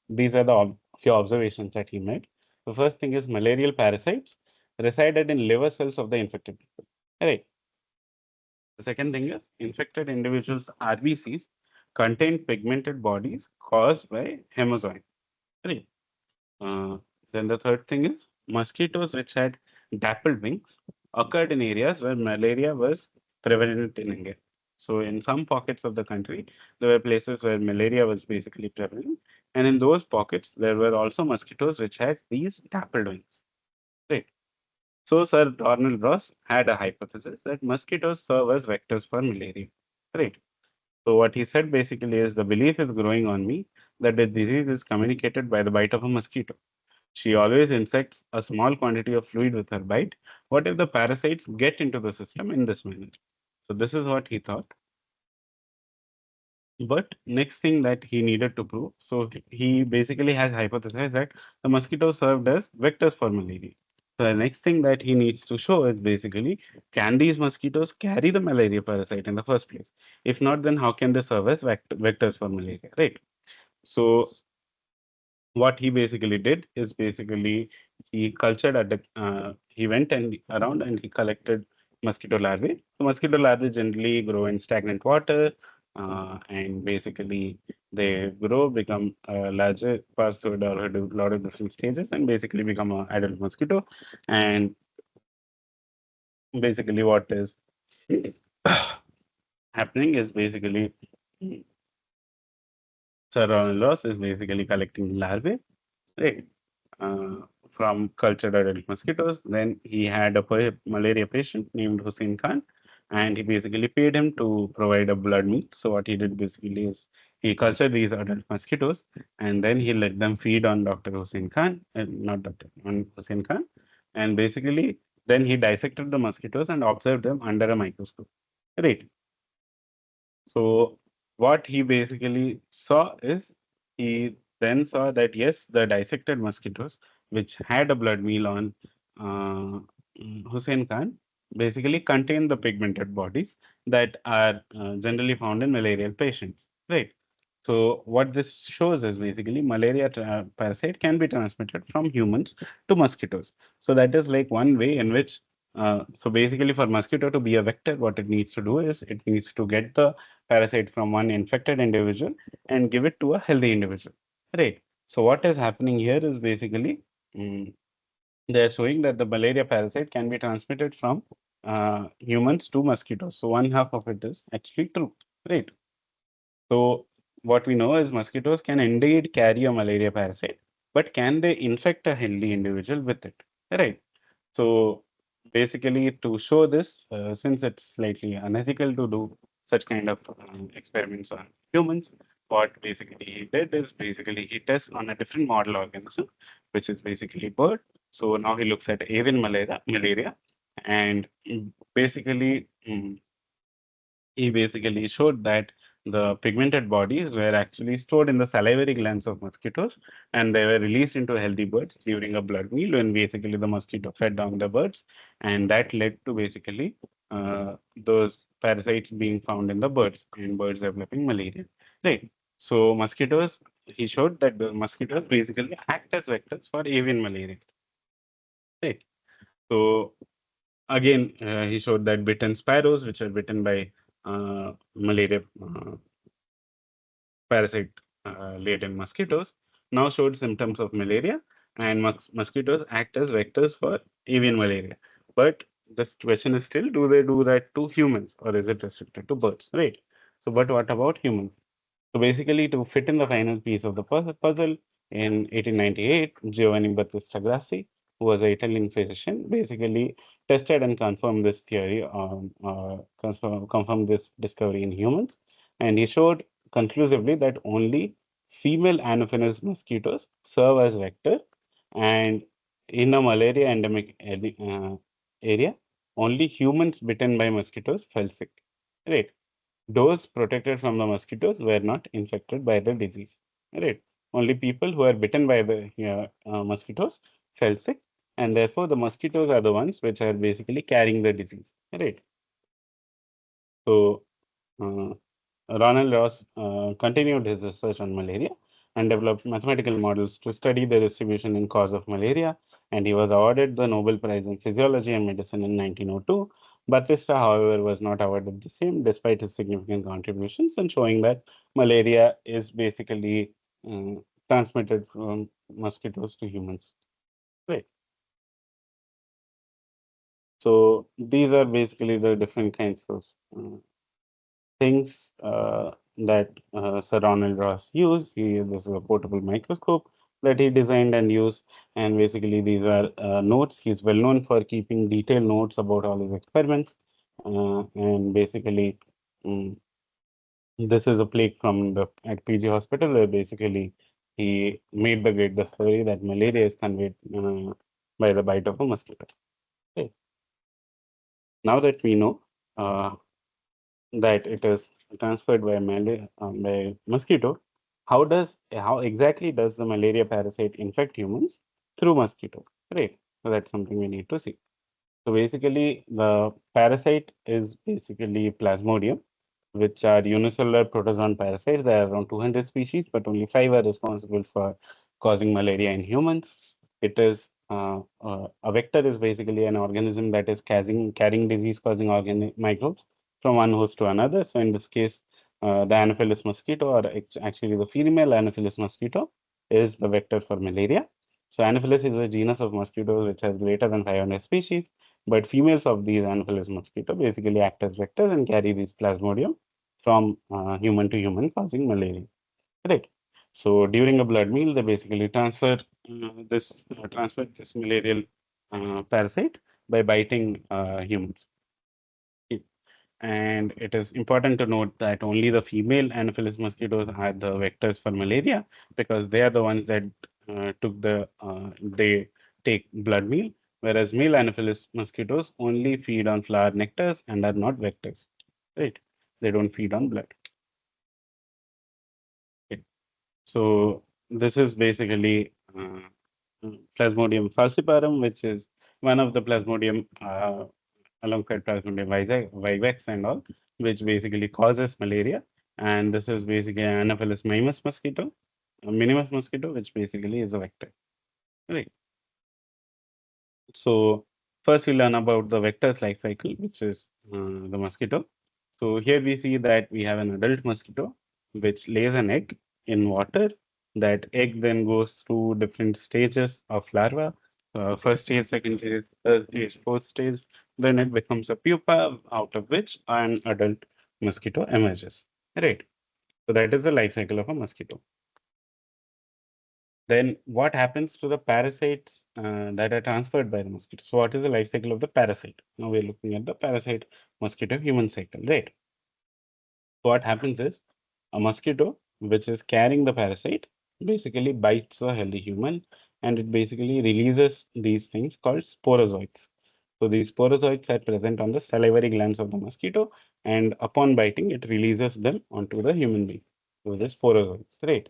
these are the few observations that he made. The first thing is malarial parasites resided in liver cells of the infected people. Right. The second thing is infected individuals' RBCs contain pigmented bodies caused by hemozoin. Right. Uh, then the third thing is mosquitoes which had dappled wings occurred in areas where malaria was prevalent in India. So in some pockets of the country, there were places where malaria was basically prevalent, and in those pockets there were also mosquitoes which had these dappled wings. Right. So Sir Donald Ross had a hypothesis that mosquitoes serve as vectors for malaria. Right. So what he said basically is the belief is growing on me that the disease is communicated by the bite of a mosquito. She always injects a small quantity of fluid with her bite. What if the parasites get into the system in this manner? So this is what he thought. But next thing that he needed to prove, so he basically has hypothesized that the mosquitoes served as vectors for malaria. So the next thing that he needs to show is basically, can these mosquitoes carry the malaria parasite in the first place? If not, then how can they serve as vectors for malaria, right? So what he basically did is basically he cultured at the, he went and around and he collected mosquito larvae. So mosquito larvae generally grow in stagnant water, and basically they grow, become larger, pass through a lot of different stages, and basically become an adult mosquito. And basically, what is happening is basically Sir Ronald Ross is basically collecting larvae, right? uh, from cultured adult mosquitoes. Then he had a malaria patient named Hussein Khan, and he basically paid him to provide a blood meal. So what he did basically is he cultured these adult mosquitoes, and then he let them feed on Dr. Hussein Khan, not Dr. on Hussein Khan, and basically then he dissected the mosquitoes and observed them under a microscope. Right. So what he basically saw is he then saw that yes, the dissected mosquitoes, which had a blood meal on uh, Hussein Khan, basically contain the pigmented bodies that are generally found in malarial patients. Right. So what this shows is basically malaria parasite can be transmitted from humans to mosquitoes. So that is like one way in which so basically for mosquito to be a vector, what it needs to do is it needs to get the parasite from one infected individual and give it to a healthy individual. Right. So what is happening here is basically mm, they are showing that the malaria parasite can be transmitted from humans to mosquitoes. So one half of it is actually true. Right. So what we know is mosquitoes can indeed carry a malaria parasite, but can they infect a healthy individual with it? Right. So basically, to show this, since it's slightly unethical to do such kind of experiments on humans, what basically he did is basically he tests on a different model organism, which is basically bird. So now he looks at avian malaria, and basically he basically showed that the pigmented bodies were actually stored in the salivary glands of mosquitoes, and they were released into healthy birds during a blood meal when basically the mosquito fed down the birds, and that led to basically those parasites being found in the birds and birds developing malaria. Right. So mosquitoes, he showed that the mosquitoes basically act as vectors for avian malaria. Right. So again, he showed that bitten sparrows, which are bitten by malaria parasite laden mosquitoes, now showed symptoms of malaria, and mosquitoes act as vectors for avian malaria. But the question is still, do they do that to humans or is it restricted to birds? Right. So, but what about humans? So basically, to fit in the final piece of the puzzle, in 1898, Giovanni Battista Grassi, who was an Italian physician, basically tested and confirmed this theory, confirmed this discovery in humans, and he showed conclusively that only female Anopheles mosquitoes serve as vector, and in a malaria endemic area, only humans bitten by mosquitoes fell sick. Right. Those protected from the mosquitoes were not infected by the disease. Right. Only people who are bitten by the mosquitoes fell sick, and therefore the mosquitoes are the ones which are basically carrying the disease. Right. So uh, Ronald Ross continued his research on malaria and developed mathematical models to study the distribution and cause of malaria, and he was awarded the Nobel Prize in Physiology and Medicine in 1902. Batista, however, was not awarded the same despite his significant contributions and showing that malaria is basically transmitted from mosquitoes to humans. Right. So these are basically the different kinds of things that Sir Ronald Ross used. This is a portable microscope that he designed and used. And basically, these are notes. He's well known for keeping detailed notes about all his experiments. And basically, mm, this is a plaque from the at PG Hospital where basically he made the great discovery that malaria is conveyed by the bite of a mosquito. Okay. Now that we know. that it is transferred by mosquito, how exactly does the malaria parasite infect humans through mosquito? Right. So that's something we need to see. So basically, the parasite is basically Plasmodium, which are unicellular protozoan parasites. There are around 200 species, but only five are responsible for causing malaria in humans. It is a vector is basically an organism that is carrying disease-causing microbes from one host to another. So in this case, the Anopheles mosquito, or actually the female Anopheles mosquito, is the vector for malaria. So Anopheles is a genus of mosquitoes which has greater than 500 species, but females of these Anopheles mosquito basically act as vectors and carry this plasmodium from human to human, causing malaria. Right. So during a blood meal, they basically transfer this malarial parasite by biting humans. And it is important to note that only the female Anopheles mosquitoes are the vectors for malaria because they are the ones that they take blood meal, whereas male Anopheles mosquitoes only feed on flower nectars and are not vectors. Right? They don't feed on blood. Okay. So this is basically Plasmodium falciparum, which is one of the Plasmodium alongside Plasmodium vivax and all, which basically causes malaria. And this is basically Anopheles minimus mosquito, which basically is a vector. Right. So first we learn about the vector's life cycle, which is the mosquito. So here we see that we have an adult mosquito which lays an egg in water. That egg then goes through different stages of larva. First stage, second stage, third stage, fourth stage. Then it becomes a pupa, out of which an adult mosquito emerges. Right. So that is the life cycle of a mosquito. Then what happens to the parasites that are transferred by the mosquito? So what is the life cycle of the parasite? Now we're looking at the parasite mosquito human cycle, right? So what happens is a mosquito which is carrying the parasite basically bites a healthy human and it basically releases these things called sporozoites. So these sporozoites are present on the salivary glands of the mosquito and upon biting it releases them onto the human being. So the sporozoites, right?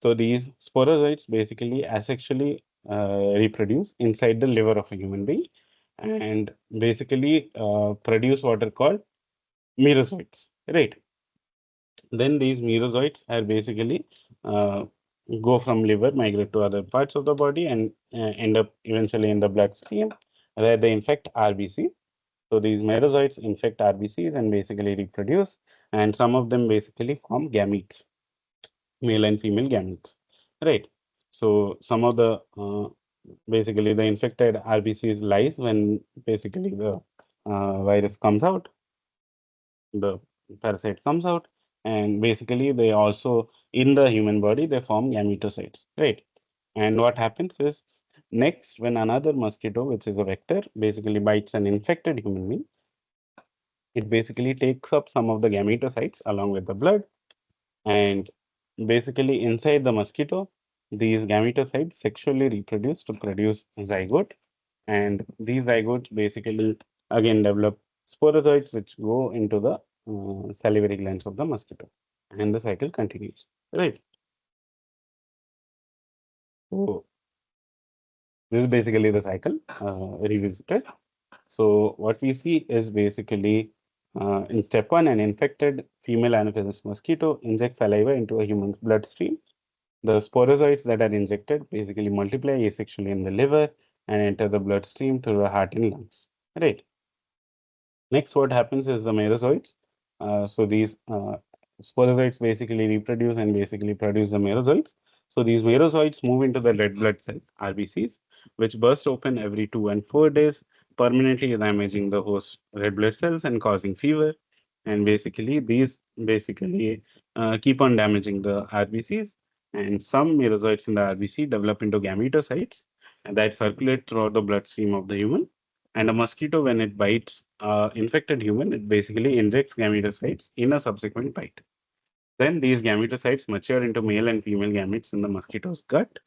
So these sporozoites basically asexually reproduce inside the liver of a human being and basically produce what are called merozoites, right? Then these merozoites are basically uh, go from liver, migrate to other parts of the body and end up eventually in the bloodstream where they infect RBC. So these merozoites infect RBCs and basically reproduce and some of them basically form gametes, male and female gametes, right? So some of the basically the infected RBCs lies when basically the virus comes out, the parasite comes out, and basically they also in the human body they form gametocytes, right? And what happens is next when another mosquito, which is a vector, basically bites an infected human being, it basically takes up some of the gametocytes along with the blood and basically, inside the mosquito, these gametocytes sexually reproduce to produce zygote. And these zygotes basically again develop sporozoites, which go into the salivary glands of the mosquito. And the cycle continues. Right. So, this is basically the cycle revisited. So, what we see is basically in step one, an infected female Anopheles mosquito injects saliva into a human's bloodstream. The sporozoites that are injected basically multiply asexually in the liver and enter the bloodstream through the heart and lungs. Right. Next, what happens is the merozoites. So these sporozoites basically reproduce and basically produce the merozoites. So these merozoites move into the red blood cells, RBCs, which burst open every 2 and 4 days, permanently damaging the host red blood cells and causing fever. And basically, these basically keep on damaging the RBCs. And some merozoites in the RBC develop into gametocytes that circulate throughout the bloodstream of the human and a mosquito, when it bites infected human, it basically injects gametocytes in a subsequent bite. Then these gametocytes mature into male and female gametes in the mosquito's gut.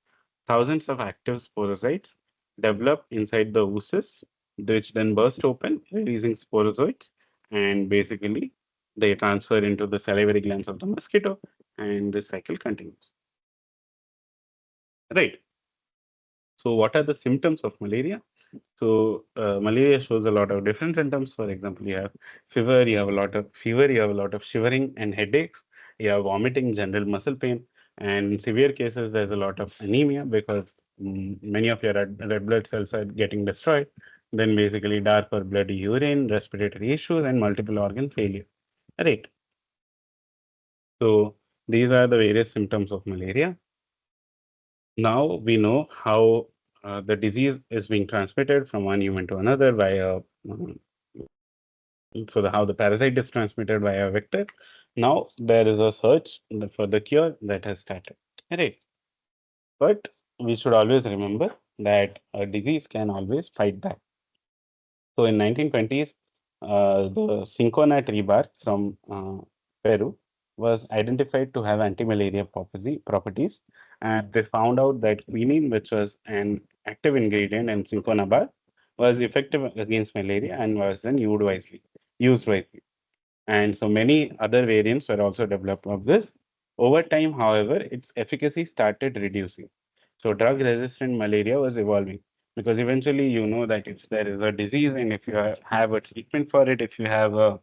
Thousands of active sporozoites develop inside the oocysts, which then burst open, releasing sporozoites. And basically, They transfer into the salivary glands of the mosquito, and this cycle continues. Right. So, what are the symptoms of malaria? So, malaria shows a lot of different symptoms. For example, you have fever, you have a lot of fever, you have a lot of shivering and headaches, you have vomiting, general muscle pain, and in severe cases, there's a lot of anemia because many of your red blood cells are getting destroyed. Then, basically, dark or bloody urine, respiratory issues, and multiple organ failure. Right. So, these are the various symptoms of malaria. Now we know how the disease is being transmitted from one human to another via how the parasite is transmitted via a vector. Now there is a search for the cure that has started. Right. But we should always remember that a disease can always fight back. So in 1920s, the cinchona tree bark from Peru was identified to have anti-malaria properties, and they found out that quinine, which was an active ingredient in cinchona bark, was effective against malaria and was then used wisely. And so many other variants were also developed of this. Over time, however, its efficacy started reducing. So drug-resistant malaria was evolving because eventually you know that if there is a disease and if you have a treatment for it, if you have a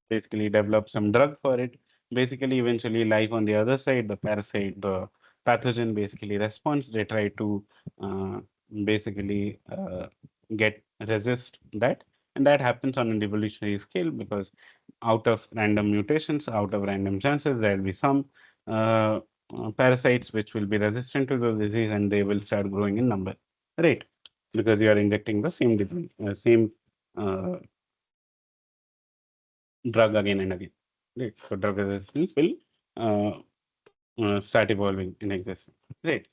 basically develop some drug for it. Basically, eventually, life on the other side, the parasite, the pathogen basically responds. They try to uh, basically get resist that, and that happens on an evolutionary scale because out of random mutations, out of random chances, there will be some uh, parasites which will be resistant to the disease, and they will start growing in number, right? Because you are injecting the same disease, same uh, drug again and again. Right. So drug resistance will uh, start evolving in existence. Right.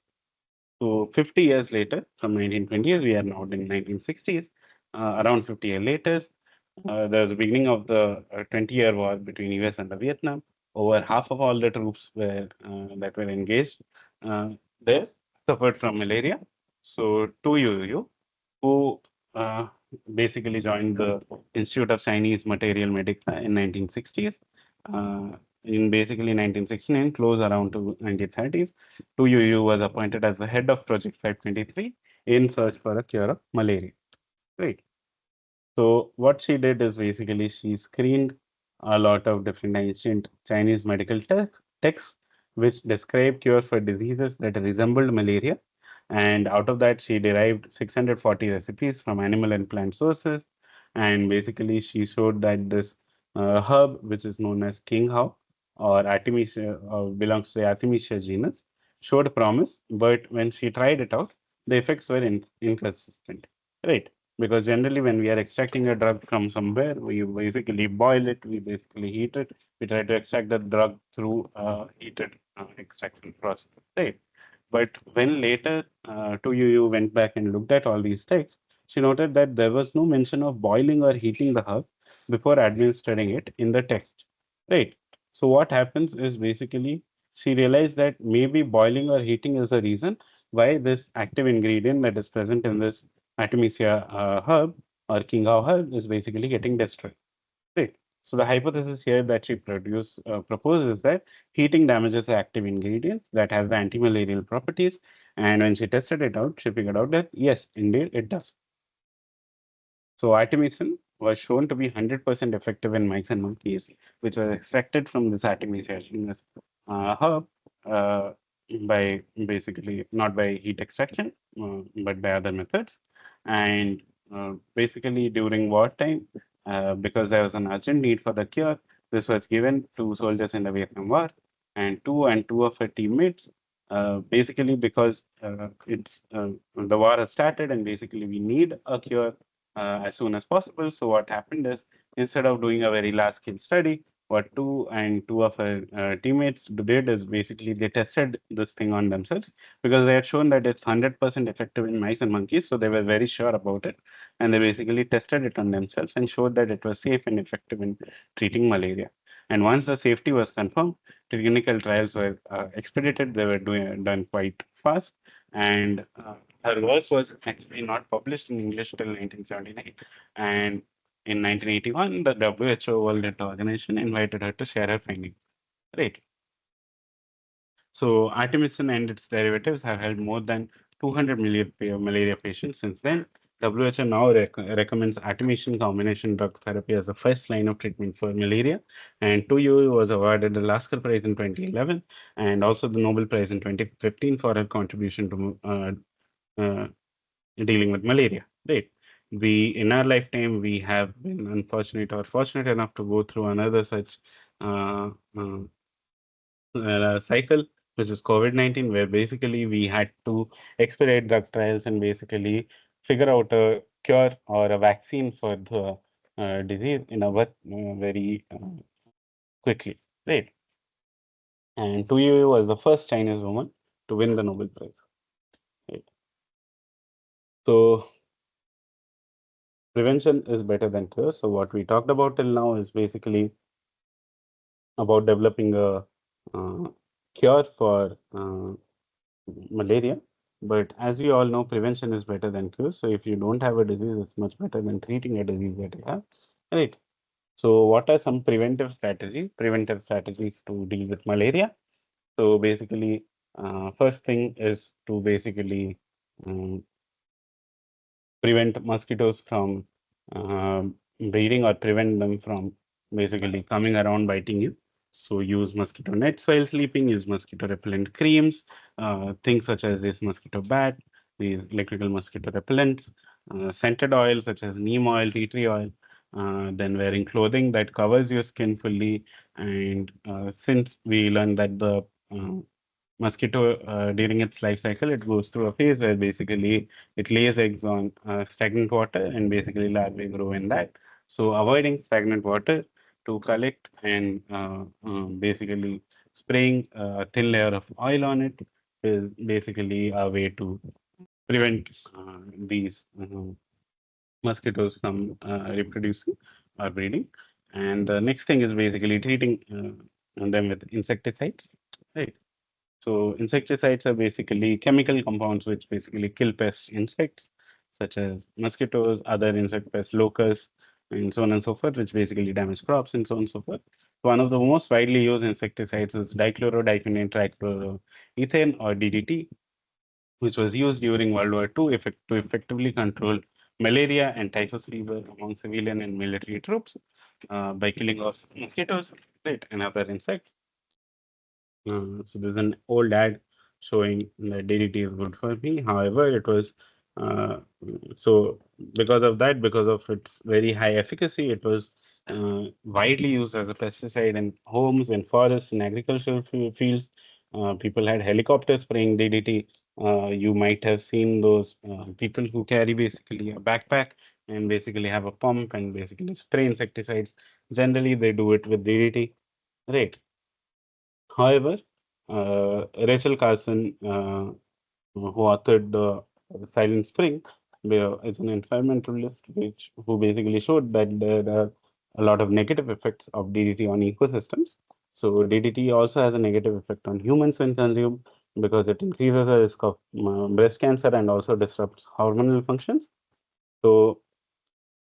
So 50 years later, from 1920s, we are now in 1960s. Around 50 years later, there was the beginning of the 20-year war between US and the Vietnam. Over half of all the troops that were engaged uh, there suffered from malaria. So 2UU, who uh, basically joined the Institute of Chinese Material Medica in 1960s. In basically 1969, close around to 1930s, 2UU was appointed as the head of Project 523 in search for a cure of malaria. Right. So what she did is basically she screened a lot of different ancient Chinese medical texts which describe cure for diseases that resembled malaria. And out of that, she derived 640 recipes from animal and plant sources. And basically, she showed that this herb, which is known as king how or Artemisia, belongs to the Artemisia genus, showed promise. But when she tried it out, the effects were inconsistent. Right, because generally when we are extracting a drug from somewhere, we basically boil it, we basically heat it, we try to extract the drug through heated extraction process, right? But when later 2UU went back and looked at all these texts, she noted that there was no mention of boiling or heating the herb before administering it in the text, right? So what happens is basically she realized that maybe boiling or heating is the reason why this active ingredient that is present in this Artemisia herb or Kingao herb is basically getting destroyed. Right. So the hypothesis here that she proposes is that heating damages the active ingredients that have the anti-malarial properties. And when she tested it out, she figured out that yes, indeed, it does. So artemisinin was shown to be 100% effective in mice and monkeys, which was extracted from this Artemisia genus herb uh, by basically not by heat extraction, but by other methods. And basically during wartime, because there was an urgent need for the cure, this was given to soldiers in the Vietnam War, and two of her teammates. Basically, because it's the war has started, and basically we need a cure as soon as possible. So what happened is instead of doing a very large scale study, what two of our teammates did is basically they tested this thing on themselves because they had shown that it's 100% effective in mice and monkeys. So they were very sure about it. And they basically tested it on themselves and showed that it was safe and effective in treating malaria. And once the safety was confirmed, clinical trials were expedited. They were done quite fast. And her work was actually not published in English till 1979. And in 1981, the WHO World Health Organization invited her to share her findings. Right. So artemisinin and its derivatives have helped more than 200 million malaria patients since then. WHO now recommends artemisinin combination drug therapy as the first line of treatment for malaria. And 2U was awarded the Lasker Prize in 2011 and also the Nobel Prize in 2015 for her contribution to uh, dealing with malaria. Right. In our lifetime, we have been unfortunate or fortunate enough to go through another such uh, uh, cycle, which is COVID-19, where basically we had to expedite drug trials and basically figure out a cure or a vaccine for the disease in a very quickly, right? And Tu Yu was the first Chinese woman to win the Nobel Prize. Right? So prevention is better than cure. So what we talked about till now is basically about developing a uh, cure for malaria. But as we all know, prevention is better than cure. So if you don't have a disease, it's much better than treating a disease that you have. Right. So what are some preventive strategies? Preventive strategies to deal with malaria. So basically, first thing is to basically um, prevent mosquitoes from breeding or prevent them from basically coming around biting you. So use mosquito nets while sleeping, use mosquito repellent creams, things such as this mosquito bat, these electrical mosquito repellents, scented oil such as neem oil, tea tree oil, then wearing clothing that covers your skin fully. And since we learned that the uh, mosquito during its life cycle, it goes through a phase where basically it lays eggs on stagnant water and basically larvae grow in that. So avoiding stagnant water to collect and basically spraying a thin layer of oil on it is basically a way to prevent these mosquitoes from reproducing or breeding. And the next thing is basically treating them with insecticides. Right. So insecticides are basically chemical compounds which basically kill pest insects such as mosquitoes, other insect pests, locusts, and so on and so forth, which basically damage crops and so on and so forth. One of the most widely used insecticides is dichlorodiphene trichloroethane or DDT, which was used during World War II to effectively control malaria and typhus fever among civilian and military troops by killing off mosquitoes, right, and other insects. So there's an old ad showing that DDT is good for me. However, it was uh, so because of that, because of its very high efficacy, it was widely used as a pesticide in homes, in forests, in agricultural fields. People had helicopters spraying DDT. You might have seen those people who carry basically a backpack and basically have a pump and basically spray insecticides. Generally, they do it with DDT. Right. However, Rachel Carson, who authored the Silent Spring, is an environmentalist which who basically showed that there are a lot of negative effects of DDT on ecosystems. So DDT also has a negative effect on humans when consumed because it increases the risk of breast cancer and also disrupts hormonal functions. So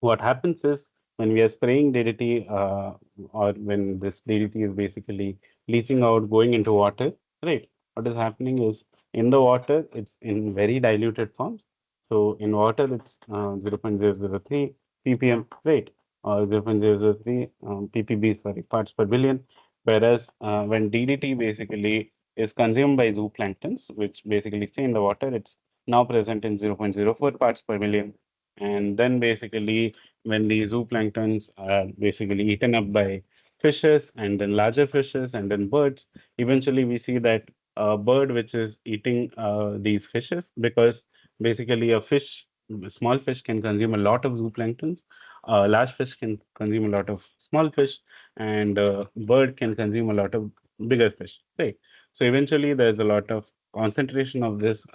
what happens is when we are spraying DDT or when this DDT is basically leaching out, going into water, right? What is happening is in the water, it's in very diluted forms. So in water, it's 0.003 ppm, right? Or 0.003 ppb, sorry, parts per billion. Whereas when DDT basically is consumed by zooplanktons, which basically stay in the water, it's now present in 0.04 parts per million. And then basically when the zooplanktons are basically eaten up by fishes and then larger fishes and then birds, eventually we see that a bird which is eating these fishes because basically a small fish can consume a lot of zooplanktons, a large fish can consume a lot of small fish, and a bird can consume a lot of bigger fish. Right. So eventually there's a lot of concentration of this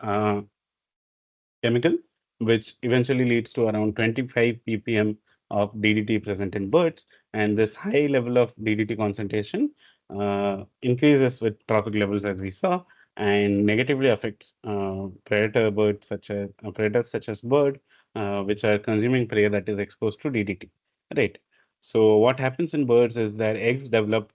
chemical, which eventually leads to around 25 ppm of DDT present in birds. And this high level of DDT concentration increases with trophic levels, as we saw, and negatively affects predators such as bird, which are consuming prey that is exposed to DDT. Right. So what happens in birds is that eggs develop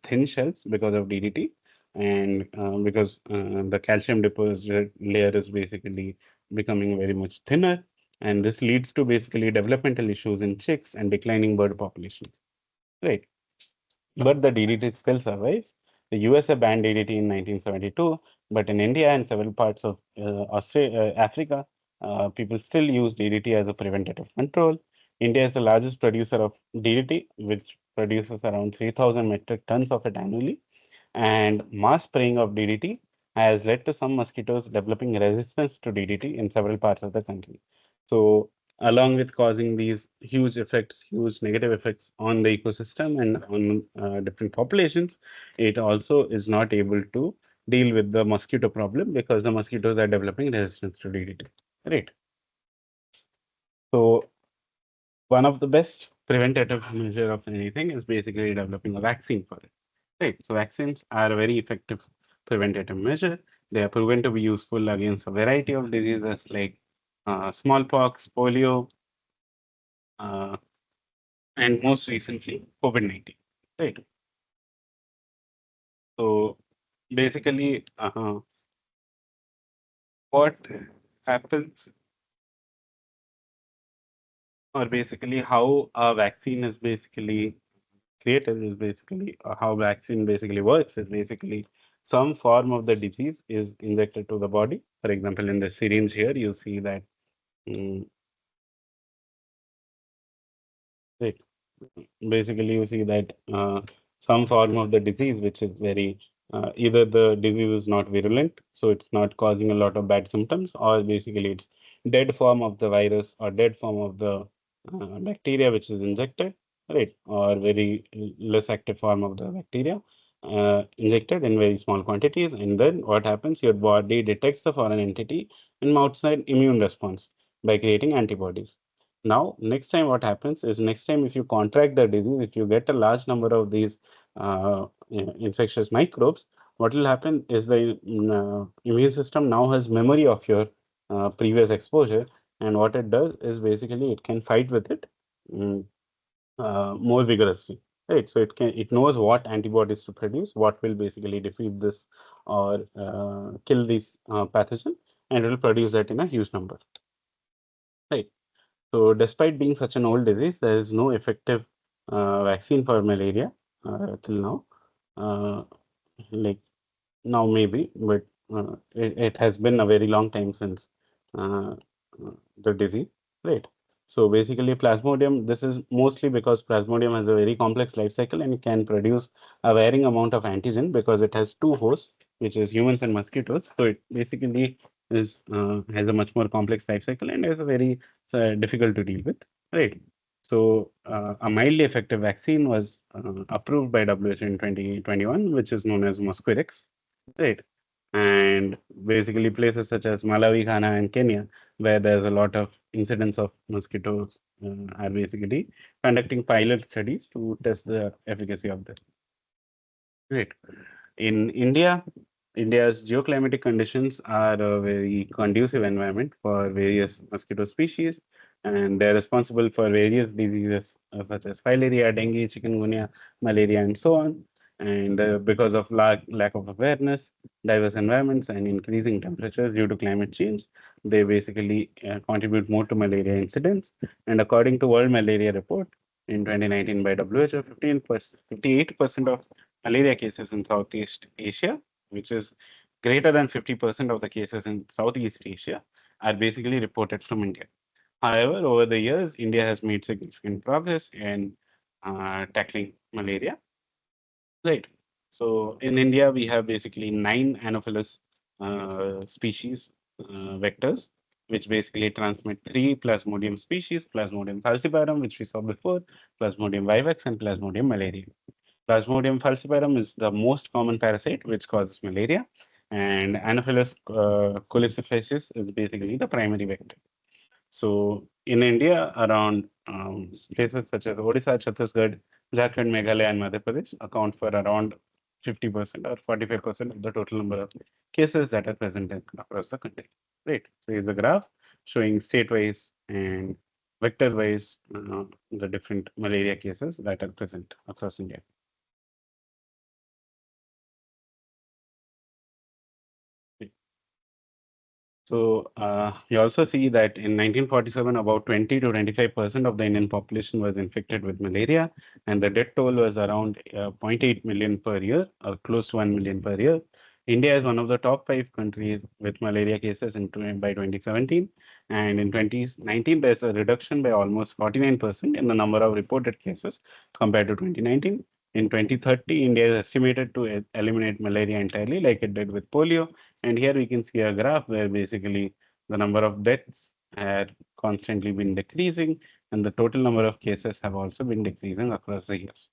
thin shells because of DDT, and because the calcium deposit layer is basically becoming very much thinner, and this leads to basically developmental issues in chicks and declining bird populations. Right. But the DDT still survives. The USA banned DDT in 1972, but in India and several parts of Australia, Africa, people still use DDT as a preventative control. India is the largest producer of DDT, which produces around 3,000 metric tons of it annually, and mass spraying of DDT has led to some mosquitoes developing resistance to DDT in several parts of the country. So, along with causing these huge effects, huge negative effects on the ecosystem and on different populations, it also is not able to deal with the mosquito problem because the mosquitoes are developing resistance to DDT. Right. So, one of the best preventative measure of anything is basically developing a vaccine for it. Right. So vaccines are a very effective preventative measure. They are proven to be useful against a variety of diseases like smallpox, polio, uh, and most recently COVID-19. Right. So basically, what happens, or basically how a vaccine is basically created, is basically how vaccine basically works is basically some form of the disease is injected to the body. For example, in the syringe here, you see that mm, right, basically you see that some form of the disease which is very either the disease is not virulent, so it's not causing a lot of bad symptoms, or basically it's dead form of the virus or dead form of the bacteria which is injected, right, or very less active form of the bacteria injected in very small quantities, and then what happens, your body detects the foreign entity and mounts an immune response by creating antibodies. Now, next time what happens is, next time if you contract the disease, if you get a large number of these infectious microbes, what will happen is the immune system now has memory of your previous exposure, and what it does is basically it can fight with it mm, more vigorously. Right, so it knows what antibodies to produce, what will basically defeat this or kill this pathogen, and it will produce that in a huge number. Right. So, despite being such an old disease, there is no effective vaccine for malaria till now. Uh, like now, maybe, but it has been a very long time since uh, the disease, right? So, basically, Plasmodium, this is mostly because Plasmodium has a very complex life cycle and it can produce a varying amount of antigen because it has two hosts, which is humans and mosquitoes. So, it basically is has a much more complex life cycle and is a very difficult to deal with, right? So, a mildly effective vaccine was approved by WHO in 2021, which is known as Mosquirix, right? And basically, places such as Malawi, Ghana, and Kenya, where there's a lot of incidents of mosquitoes, are basically conducting pilot studies to test the efficacy of this. Right. In India, India's geoclimatic conditions are a very conducive environment for various mosquito species, and they're responsible for various diseases such as filaria, dengue, chikungunya, malaria, and so on. And because of lack of awareness, diverse environments, and increasing temperatures due to climate change, they basically contribute more to malaria incidents. And according to World Malaria Report in 2019 by WHO, 58% of malaria cases in Southeast Asia, which is greater than 50% of the cases in Southeast Asia, are basically reported from India. However, over the years, India has made significant progress in tackling malaria. Right. So in India, we have basically 9 Anopheles species vectors, which basically transmit 3 Plasmodium species: Plasmodium falciparum, which we saw before, Plasmodium vivax, and Plasmodium malariae. Plasmodium falciparum is the most common parasite which causes malaria, and Anopheles choleciphasius is basically the primary vector. So in India, around places such as Odisha, Chhattisgarh, Jharkhand, Meghalaya, and Madhya Pradesh account for around 50% or 45% of the total number of cases that are present across the country. Right. So here's the graph showing state-wise and vector-wise the different malaria cases that are present across India. So you also see that in 1947, about 20 to 25% of the Indian population was infected with malaria, and the death toll was around zero point 0.8 million per year, or close to 1 million per year. India is one of the top five countries with malaria cases by 2017, and in 2019 there's a reduction by almost 49% in the number of reported cases compared to 2019. In 2030, India is estimated to eliminate malaria entirely, like it did with polio. And here we can see a graph where basically the number of deaths had constantly been decreasing, and the total number of cases have also been decreasing across the years.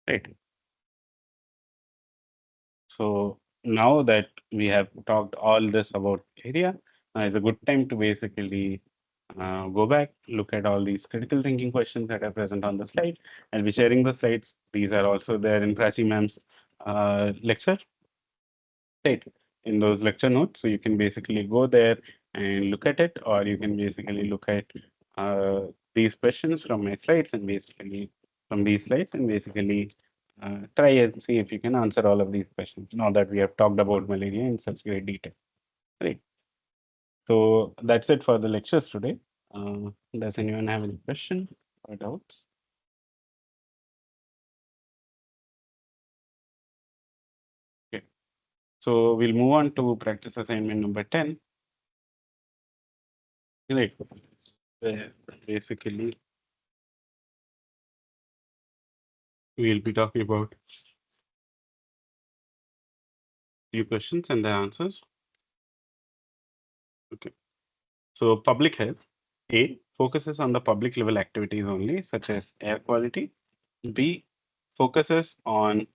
Right. So now that we have talked all this about area, is a good time to basically go back, look at all these critical thinking questions that are present on the slide. I'll be sharing the slides. These are also there in Prachi ma'am's lecture. Right, in those lecture notes. So you can basically go there and look at it, or you can basically look at uh, these questions from my slides and basically from these slides and basically try and see if you can answer all of these questions now that we have talked about malaria in such great detail. Right. So that's it for the lectures today. Does anyone have any question or doubts? Okay. So we'll move on to practice assignment number 10. Right. Uh, Basically, we'll be talking about few questions and the answers. Okay. So public health, A, focuses on the public level activities only, such as air quality. B, focuses on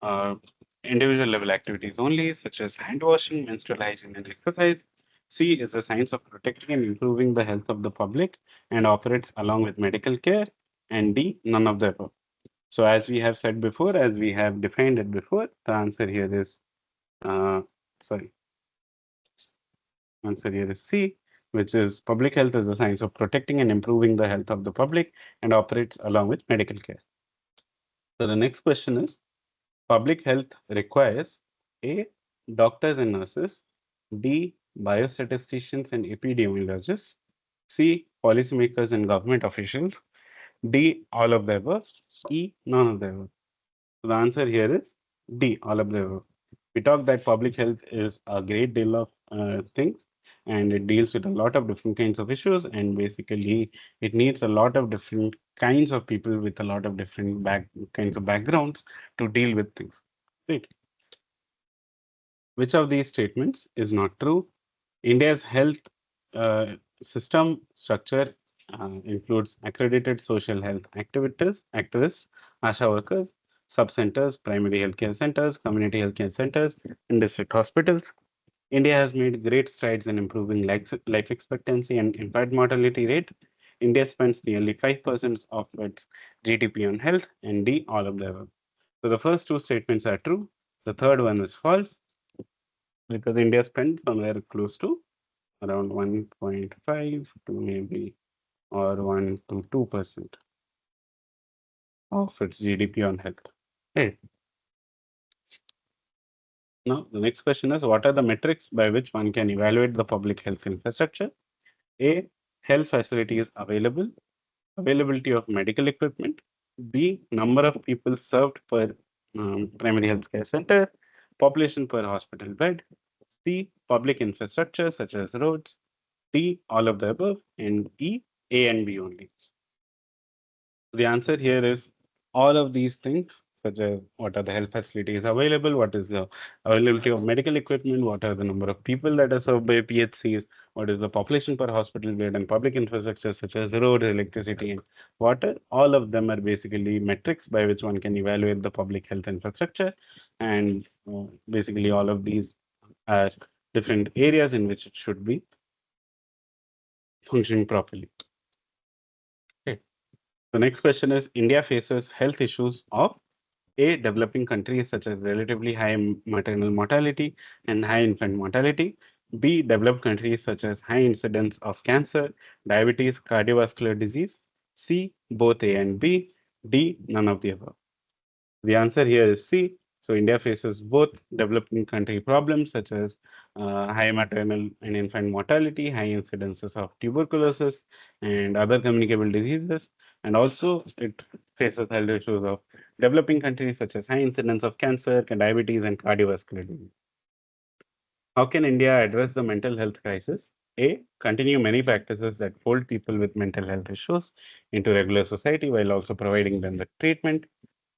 uh, individual level activities only, such as hand washing, menstrual hygiene, and exercise. C is the science of protecting and improving the health of the public and operates along with medical care. And D, none of the above. So as we have said before, as we have defined it before, the answer here is, uh, sorry, answer here is C, which is public health is the science of protecting and improving the health of the public and operates along with medical care. So the next question is, public health requires A, doctors and nurses, B, biostatisticians and epidemiologists, C, policymakers and government officials, D, all of the above, E, none of the above. So the answer here is D, all of the above. We talked that public health is a great deal of things, and it deals with a lot of different kinds of issues, and basically it needs a lot of different kinds of people with a lot of different kinds of backgrounds to deal with things. Right. Which of these statements is not true? India's health system structure includes accredited social health activists, ASHA workers, sub-centers, primary healthcare centers, community healthcare centers, and district hospitals. India has made great strides in improving life expectancy and infant mortality rate. India spends nearly 5% of its GDP on health, and D, all of the above. So the first two statements are true. The third one is false because India spends somewhere close to around 1.5 to maybe or 1 to 2% of its GDP on health. Right. Now, the next question is, what are the metrics by which one can evaluate the public health infrastructure? A, health facilities available, availability of medical equipment. B, number of people served per primary health care center, population per hospital bed. C, public infrastructure such as roads. D, all of the above. And E, A and B only. The answer here is all of these things, such as what are the health facilities available, what is the availability of medical equipment, what are the number of people that are served by PHCs, what is the population per hospital bed, and public infrastructure such as roads, electricity, and water. All of them are basically metrics by which one can evaluate the public health infrastructure. And basically, all of these are different areas in which it should be functioning properly. Okay. The next question is, India faces health issues of A, developing countries such as relatively high maternal mortality and high infant mortality. B. Developed countries such as high incidence of cancer, diabetes, cardiovascular disease. C. Both A and B. D. None of the above. The answer here is C. So India faces both developing country problems such as high maternal and infant mortality, high incidences of tuberculosis and other communicable diseases, and also it faces health issues of developing countries such as high incidence of cancer, diabetes, and cardiovascular disease. How can India address the mental health crisis? A. Continue many practices that fold people with mental health issues into regular society while also providing them with treatment.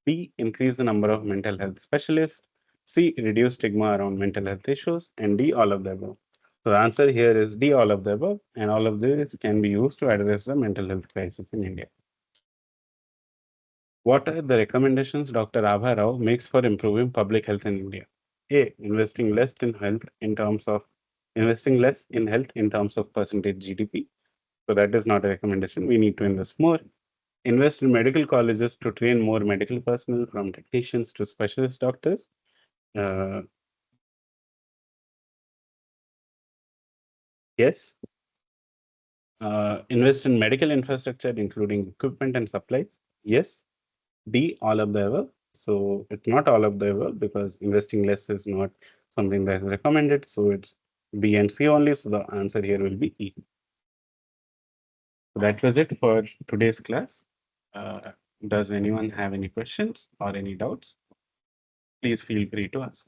B. Increase the number of mental health specialists. C. Reduce stigma around mental health issues. And D. All of the above. So the answer here is D. All of the above. And all of this can be used to address the mental health crisis in India. What are the recommendations Dr. Abha Rao makes for improving public health in India? A. Investing less in health in terms of percentage GDP. So that is not a recommendation. We need to invest more. Invest in medical colleges to train more medical personnel from technicians to specialist doctors. Uh, yes. Invest in medical infrastructure, including equipment and supplies. Yes. D, all of the above. So it's not all of the above because investing less is not something that is recommended. So it's B and C only. So the answer here will be E. So that was it for today's class. Uh, does anyone have any questions or any doubts? Please feel free to ask.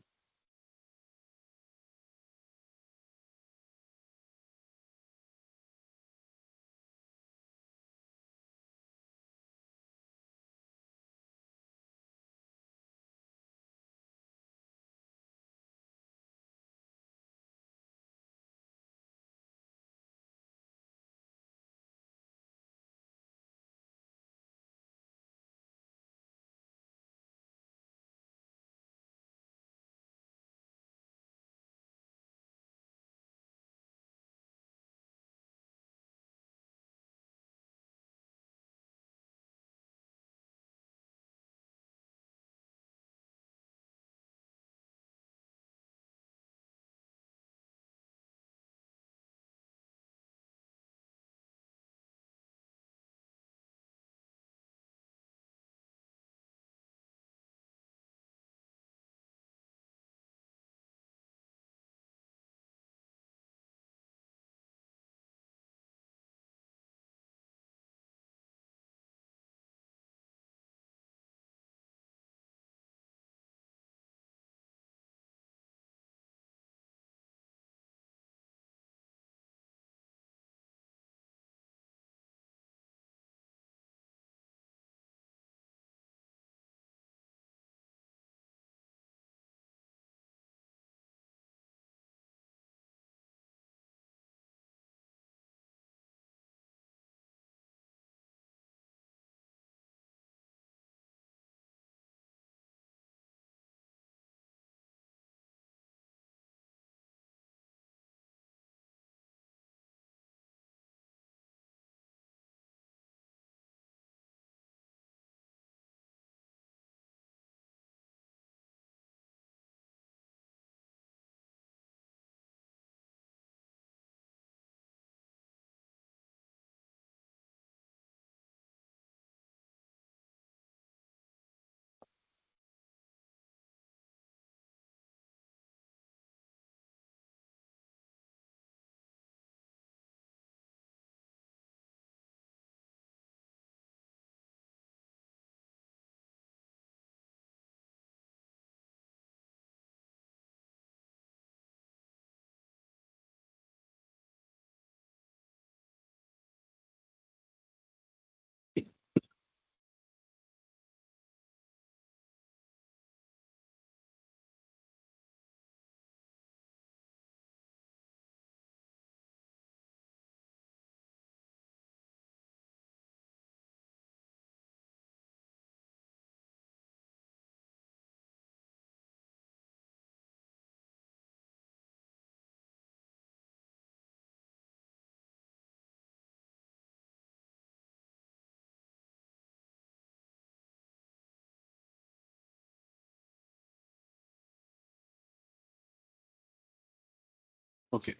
Okay.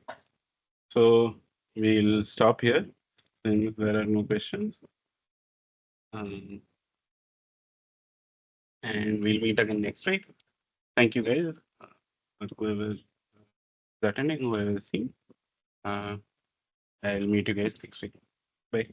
So we'll stop here since there are no questions. Um, and we'll meet again next week. Thank you guys. Whoever is attending, whoever is seeing. Uh, I'll meet you guys next week. Bye.